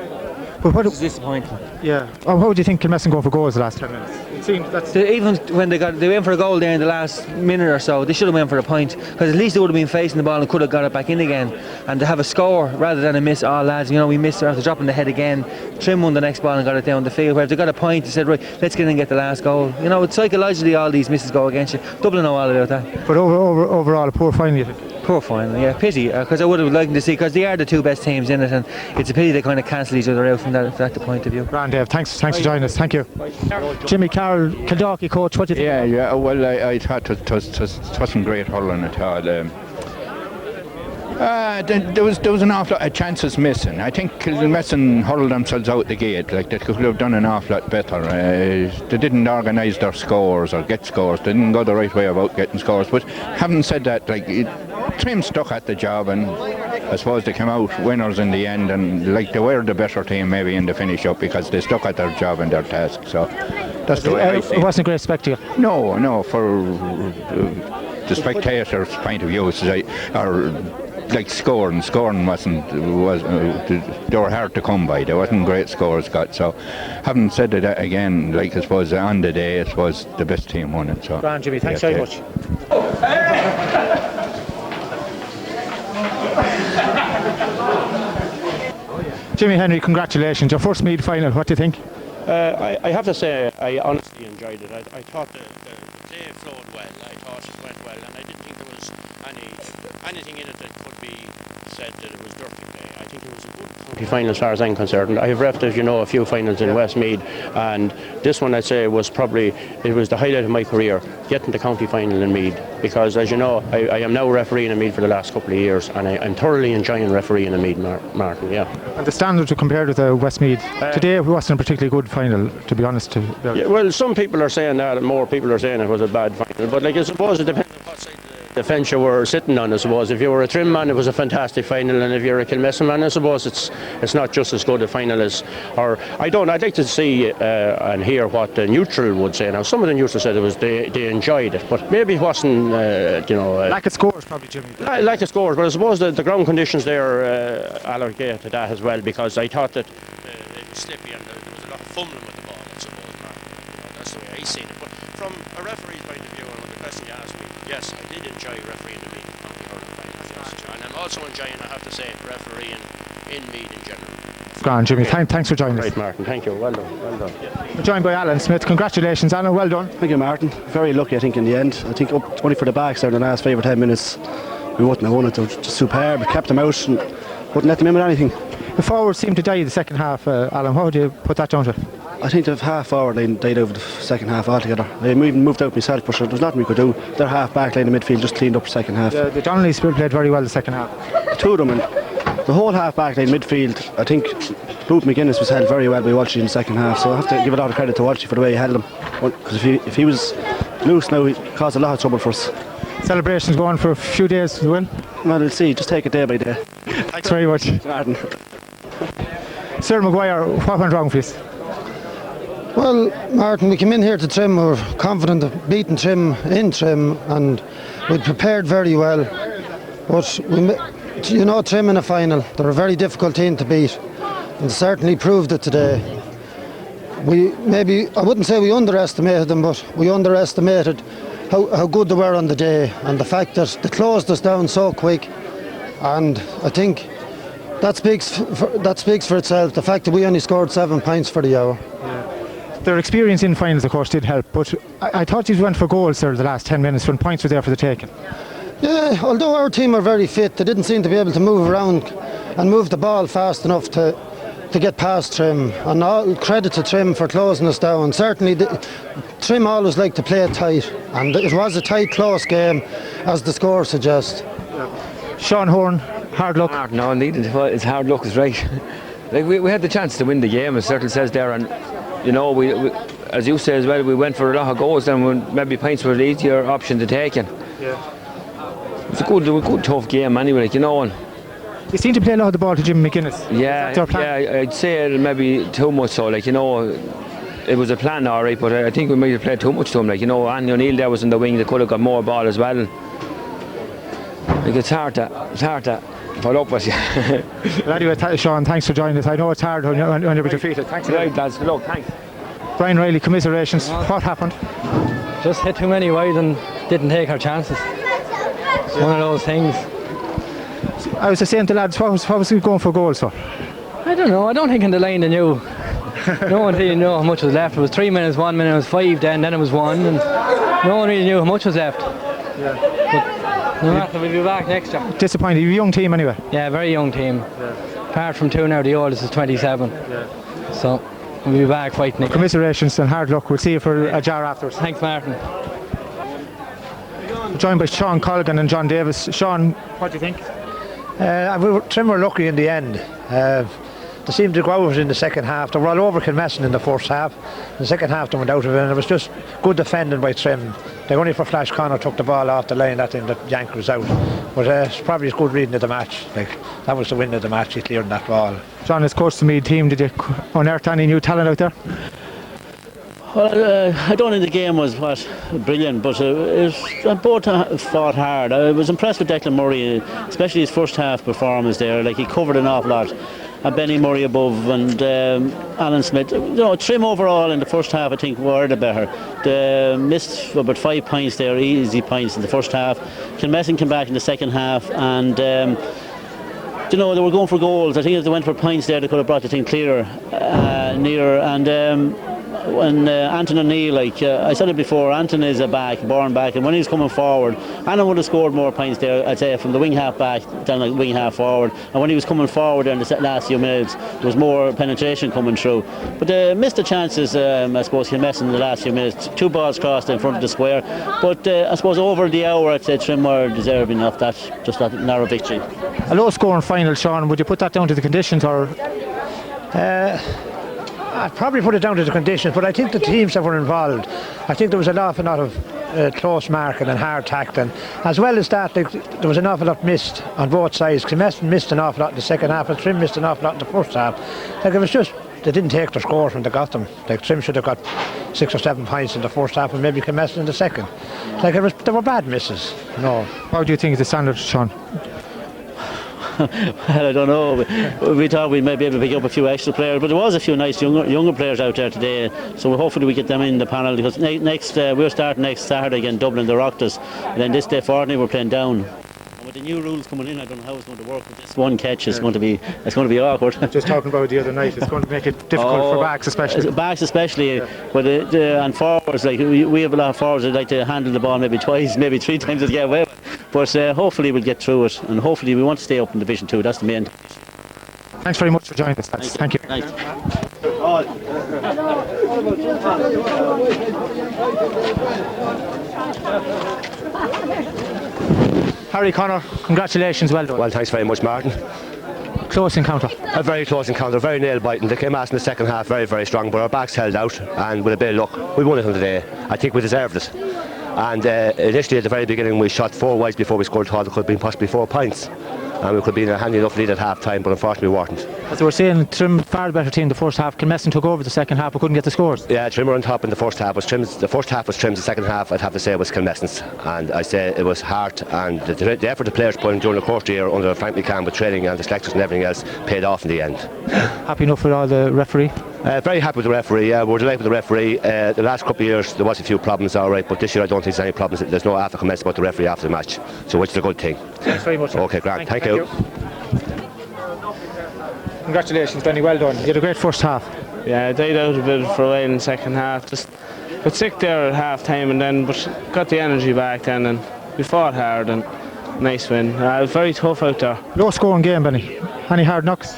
But what was disappointing. Yeah. How do you think KILMESSAN going for goals the last 10 minutes? It seems even when they went for a goal there in the last minute or so, they should have went for a point, because at least they would have been facing the ball and could have got it back in again. And to have a score rather than a miss, lads, we missed after dropping the head again. Trim won the next ball and got it down the field. Where if they got a point, they said, right, let's get in and get the last goal. It's psychologically all these misses go against you. Dublin know all about that. But overall, a poor final, you think? Poor final, yeah. Pity, because I would have liked to see, because they are the two best teams in it, and it's a pity they kind of cancel each other out from that point of view. Grand, Dave. Thanks for joining us. Thank you. Jimmy Carroll, Kildalkey coach, what do you think? Yeah. Well, I thought it wasn't great hurling at all. There was an awful lot of chances missing. I think KILMESSAN hurled themselves out the gate. Like, they could have done an awful lot better. They didn't organise their scores or get scores. They didn't go the right way about getting scores. But having said that, like, Trim stuck at the job, and I suppose they came out winners in the end. And like, they were the better team maybe in the finish up because they stuck at their job and their task. So that's the way I see it. It wasn't a great spectacle. No, for the spectators' point of view, like scoring they were hard to come by. There wasn't great scores got. So having said that again, like, I suppose on the day it was the best team won it. So Grand, Jimmy, thanks very much. Jimmy Henry, congratulations, your first Meath final. What do you think? I have to say I honestly enjoyed it. I thought the play flowed well. I thought it went well, and I didn't think there was anything in it that could be said that it was dirty play. I think it was a good county final as far as I'm concerned. I have refed, as you know, a few finals in Westmeath, and this one I'd say was probably the highlight of my career, getting the county final in Meath, because as you know I am now refereeing in Meath for the last couple of years, and I'm thoroughly enjoying refereeing in Meath, Martin. Yeah. And the standards were compared with Westmeath. Today it wasn't a particularly good final, to be honest. Yeah, well, some people are saying that, and more people are saying it was a bad final, but like, I suppose it depends on what side the fence you were sitting on. I suppose if you were a Trim man, it was a fantastic final, and if you're a KILMESSAN man, I suppose it's not just as good a final as. Or I'd like to see and hear what the neutral would say. Now, some of the neutral said they enjoyed it, but maybe it wasn't lack of scores, probably, Jimmy. Lack of scores, but I suppose the ground conditions there allocate to that as well, because I thought that it was slippy and there was a lot of fumbling with the ball, I suppose, Martin. That's the way I seen it. But from a referee's point of view, and with the question you asked me, yes, I did enjoy refereeing the Meath County Hurling finals, yes. And I'm also enjoying, I have to say, refereeing in Meath in general. Grand, Jimmy. Thanks for joining us. Right, Martin. Thank you. Well done. We're joined by Alan Smith. Congratulations, Alan. Well done. Thank you, Martin. Very lucky, I think, in the end. I think up 20 for the backs there in the last 5 or 10 minutes. We wouldn't have won it. They were just superb. We kept them out and wouldn't let them in with anything. The forwards seemed to die the second half, Alan. What would you put that down to? I think the half forward line died over the second half altogether. I even moved out myself, but there was nothing we could do. Their half back line in midfield just cleaned up the second half. The Donnelly's played very well the second half. Two of them, and the whole half back line midfield, I think Boot McGuinness was held very well by Walshy in the second half, so I have to give a lot of credit to Walshy for the way he held him. Because if he was loose now, he'd cause a lot of trouble for us. Celebrations go on for a few days to win? Well, we'll see. Just take it day by day. Thanks very much. Martin. Sir Maguire, what went wrong for you? Well, Martin, we came in here to Trim. We were confident of beating Trim in Trim, and we prepared very well. But Trim in a final, they're a very difficult team to beat, and certainly proved it today. I wouldn't say we underestimated them, but we underestimated how good they were on the day, and the fact that they closed us down so quick. And I think that speaks for itself. The fact that we only scored 7 points for the hour. Their experience in finals, of course, did help, but I thought you went for goals there the last 10 minutes when points were there for the taking. Yeah, although our team are very fit, they didn't seem to be able to move around and move the ball fast enough to get past Trim. And all credit to Trim for closing us down. Certainly, Trim always liked to play it tight, and it was a tight, close game, as the score suggests. Sean Horn, hard luck. No, indeed, it's hard luck is right. Like we had the chance to win the game, as Cyril says there, and we as you say as well, we went for a lot of goals, then maybe points were the easier option to take. And it's a good tough game anyway, and you seem to play a lot of the ball to Jimmy McGuinness. Yeah, I'd say maybe too much so. It was a plan, all right, but I think we might have played too much to him. Andy O'Neill there was in the wing; they could have got more ball as well. It's hard to follow up with you. Well, anyway, Sean, thanks for joining us. I know it's hard when you're defeated. Thanks. Right, lads. Good luck. Thanks. Brian Riley, commiserations. What happened? Just hit too many wide and didn't take our chances. It's one of those things. I was saying to lads, what was he going for goals for? I don't know. I don't think in the line they knew. No one really knew how much was left. It was 3 minutes, 1 minute, it was 5 then it was 1, and no one really knew how much was left. But no matter, we'll be back next year. Disappointed. You're a young team anyway. Yeah, very young team. Apart from 2 now, the oldest is 27. So we'll be back fighting again. Commiserations and hard luck. We'll see you for a jar afterwards. Thanks, Martin. We're joined by Sean Colgan and John Davis. Sean, what do you think? Trim were lucky in the end. They seemed to go out of it in the second half. They were all over Kilmessan in the first half. In the second half they went out of it, and it was just good defending by Trim. They only for Flash Connor took the ball off the line that time that Yank was out. But it's probably a good reading of the match. Like, that was the win of the match, he cleared that ball. John, as coach to Meath team, did you unearth any new talent out there? Well, I don't think the game was brilliant, but both fought hard. I was impressed with Declan Murray, especially his first half performance there. Like, he covered an awful lot. And Benny Murray above, and Alan Smith. Trim overall in the first half, I think, were the better. They missed about 5 points there, easy points in the first half. Kilmessan came back in the second half, and they were going for goals. I think if they went for points there, they could have brought the thing nearer. And Anton O'Neill, I said it before, Anton is a born back, and when he's coming forward, Anton would have scored more points there, I'd say, from the wing half back down like wing half forward. And when he was coming forward there in the last few minutes, there was more penetration coming through. But they missed the chances, I suppose, Kilmessan in the last few minutes. 2 balls crossed in front of the square. But I suppose over the hour, I'd say Trim were deserving of that narrow victory. A low scoring final, Sean. Would you put that down to the conditions, or? I'd probably put it down to the conditions, but I think the teams that were involved, I think there was an awful lot of close marking and hard tackling. As well as that, there was an awful lot missed on both sides. Kilmessan missed an awful lot in the second half, and Trim missed an awful lot in the first half. Like, it was just, they didn't take their scores when they got them. Like, Trim should have got 6 or 7 points in the first half, and maybe Kilmessan in the second. Like, there were bad misses. How do you think is the standard, Sean? Well, I don't know. We thought we might be able to pick up a few extra players, but there was a few nice younger players out there today. So hopefully we get them in the panel, because we're starting next Saturday again, Dublin, the Rocktas, and then this day fortnight we're playing down. And with the new rules coming in, I don't know how it's going to work. But this one catch is going to be awkward. Just talking about the other night, it's going to make it difficult for backs, especially. Backs, especially, but and forwards, like we have a lot of forwards that like to handle the ball maybe twice, maybe 3 times to get away with. But hopefully we'll get through it, and hopefully we want to stay up in Division 2. That's the main. Thanks very much for joining us. Thank you. Thanks. Harry Connor, congratulations, well done. Well, thanks very much, Martin. Close encounter. A very close encounter, very nail-biting. They came at us in the second half very, very strong, but our backs held out, and with a bit of luck, we won it on today. I think we deserved it. And initially at the very beginning we shot 4 wides before we scored. Thought it could have been possibly 4 points, and we could be in a handy enough lead at half time, but unfortunately we weren't. As we were saying, Trim far better team the first half. Kilmessan took over the second half but couldn't get the scores. Yeah, Trim were on top in the first half. The first half was Trim's, the second half I'd have to say was Kilmessan's, and I say it was hard, and the effort the players put in during the course of the year under Frank McCann with training and the selectors and everything else paid off in the end. Happy enough with all the referee? Very happy with the referee. We're delighted with the referee. The last couple of years there was a few problems, all right, but this year I don't think there's any problems. There's no after comments about the referee after the match, so which is a good thing. Thanks very much. Okay, great. Thank you. Congratulations, Benny, well done. You had a great first half. Yeah, I died out a bit for a while in the second half. Just got sick there at half time, but got the energy back then, and we fought hard, and nice win. It was very tough out there. Low scoring game, Benny. Any hard knocks?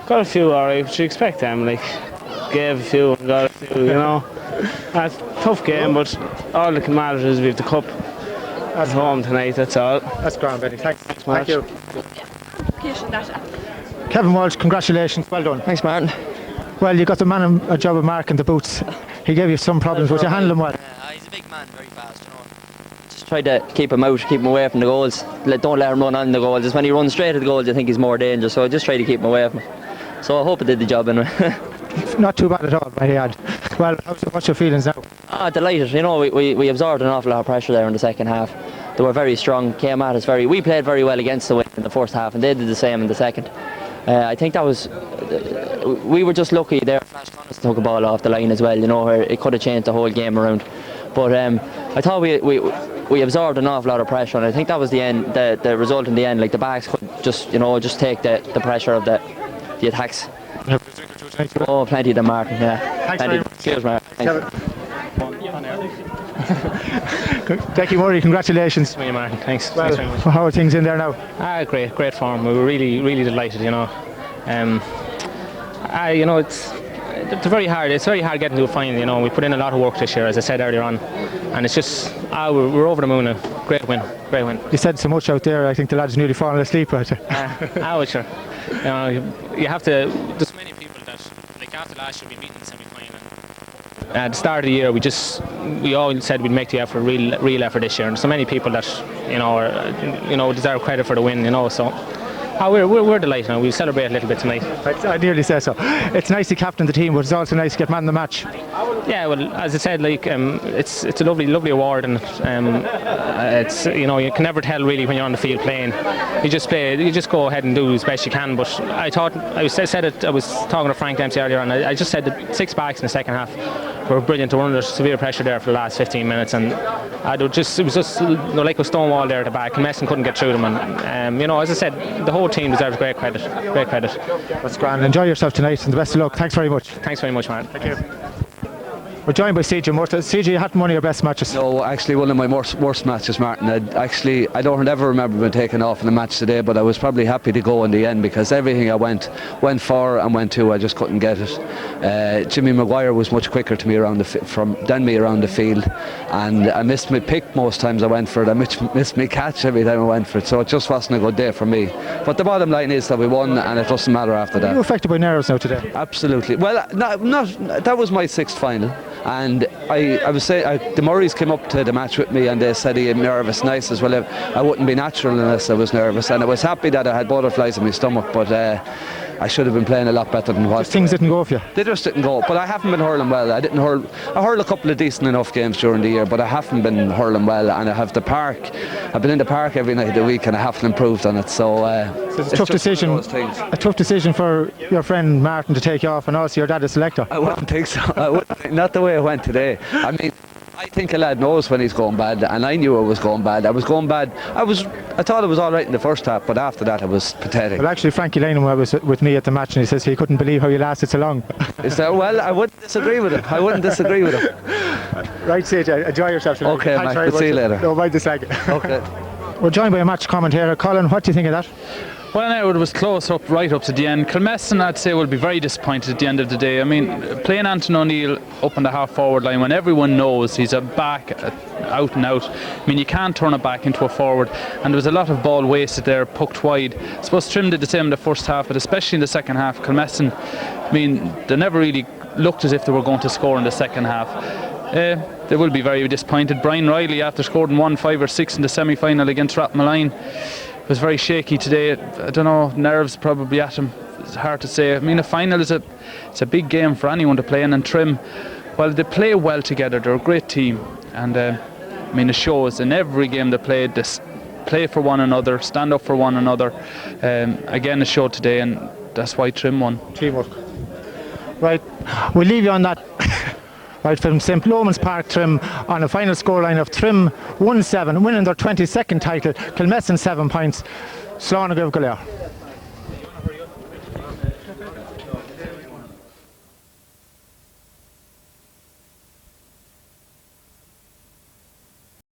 Got a few, alright, but you expect them, gave a few and got a few, tough game, but all that matters is we have the cup at home tonight, that's all. That's grand, Benny. Thanks. Thank you. Kevin Walsh, congratulations, well done. Thanks, Martin. Well, you got the man a job of marking the boots. He gave you some problems, but you handled him well. He's a big man, very fast, Just try to keep him out, keep him away from the goals. Don't let him run on the goals. Just when he runs straight at the goals, I think he's more dangerous, so I just try to keep him away from him. So I hope it did the job anyway. Not too bad at all, by the ad. Well, what's your feelings now? Delighted. We absorbed an awful lot of pressure there in the second half. They were very strong, came at us we played very well against the wind in the first half, and they did the same in the second. I think that was, we were just lucky there. Flash Connors took a ball off the line as well, where it could have changed the whole game around. But I thought we absorbed an awful lot of pressure, and I think that was the end, the result in the end. Like, the backs could just take the pressure of the attacks. Oh, plenty of them, Martin. Yeah. Thanks very much. Cheers, Martin. Decky Murray, congratulations. Thank you, Martin. Thanks. Well, Thanks very much. how are things in there now? Great form. We were really delighted. It's it's very hard getting to a final, you know. We put in a lot of work this year, as I said earlier on, and it's just, we're over the moon. A great win. You said so much out there, I think the lads nearly fallen asleep out there. Sure. You know, you have to, there's many people that, like after last year we beat in the semi-final. At the start of the year we all said we'd make the effort, real effort this year, and so many people that, you know, deserve credit for the win, you know, so. We're delighted now. We'll celebrate a little bit tonight. I nearly said so. It's nice to captain the team, but it's also nice to get man of the match. Yeah, well, as I said, like it's a lovely award, and it's, you know, you can never tell really when you're on the field playing. You just go ahead and do as best you can. But I was talking to Frank Dempsey earlier, and I just said that 6 backs in the second half were brilliant. They were under severe pressure there for the last 15 minutes, and it was just, you know, like a stonewall there at the back. KILMESSAN couldn't get through them, and you know, as I said, the whole team deserves great credit. That's grand. Enjoy yourself tonight, and the best of luck. Thanks very much. Thanks very much, man. Thank you. We're joined by CJ Murtagh. CJ, you had one of your best matches. No, actually one of my worst matches, Martin. I don't ever remember being taken off in a match today, but I was probably happy to go in the end because everything I went for and went to, I just couldn't get it. Jimmy McGuire was much quicker to me than me around the field, and I missed my pick most times I went for it. I missed my catch every time I went for it, so it just wasn't a good day for me. But the bottom line is that we won, and it doesn't matter after that. Are you affected by nerves now today? Absolutely. Well, that was my 6th final. And I was saying, the Murrays came up to the match with me and they said he had nervous nice as well. I wouldn't be natural unless I was nervous, and I was happy that I had butterflies in my stomach, but I should have been playing a lot better than what. Things didn't go for you? They just didn't go, but I haven't been hurling well. I hurled a couple of decent enough games during the year, but I haven't been hurling well, and I've been in the park every night of the week and I haven't improved on it, so it's a tough decision. A tough decision for your friend Martin to take you off, and also your dad is selector. I wouldn't think so. Not the way it went today. I mean, I think a lad knows when he's going bad, and I knew I was going bad. I was going bad. I thought it was all right in the first half, but after that it was pathetic. Well, actually, Frankie Lanham was with me at the match, and he says he couldn't believe how you lasted so long. Is that, well, I wouldn't disagree with him. Right, CJ, enjoy yourself tonight. Okay, Mike, we'll see you later. No, mind the second. Okay. We're joined by a match commentator. Colin, what do you think of that? Well, now it was close up, right up to the end. KILMESSAN, I'd say, will be very disappointed at the end of the day. I mean, playing Anton O'Neill up on the half-forward line when everyone knows he's a back, out and out. I mean, you can't turn it back into a forward. And there was a lot of ball wasted there, pucked wide. I suppose Trim did the same in the first half, but especially in the second half, KILMESSAN, I mean, they never really looked as if they were going to score in the second half. They will be very disappointed. Brian Riley, after scoring 1, 5 or 6 in the semi-final against Rathmaline, was very shaky today. I don't know, nerves probably at him. It's hard to say. I mean, a final is it's a big game for anyone to play in, and Trim, well, they play well together. They're a great team, and I mean, it shows in every game they played. They play for one another, stand up for one another. Again, it showed today, and that's why Trim won. Teamwork. Right, we'll leave you on that. Right, from St. Loman's Park, Trim, on a final scoreline of Trim 1-7, winning their 22nd title, KILMESSAN 7 points. Slán go Galia.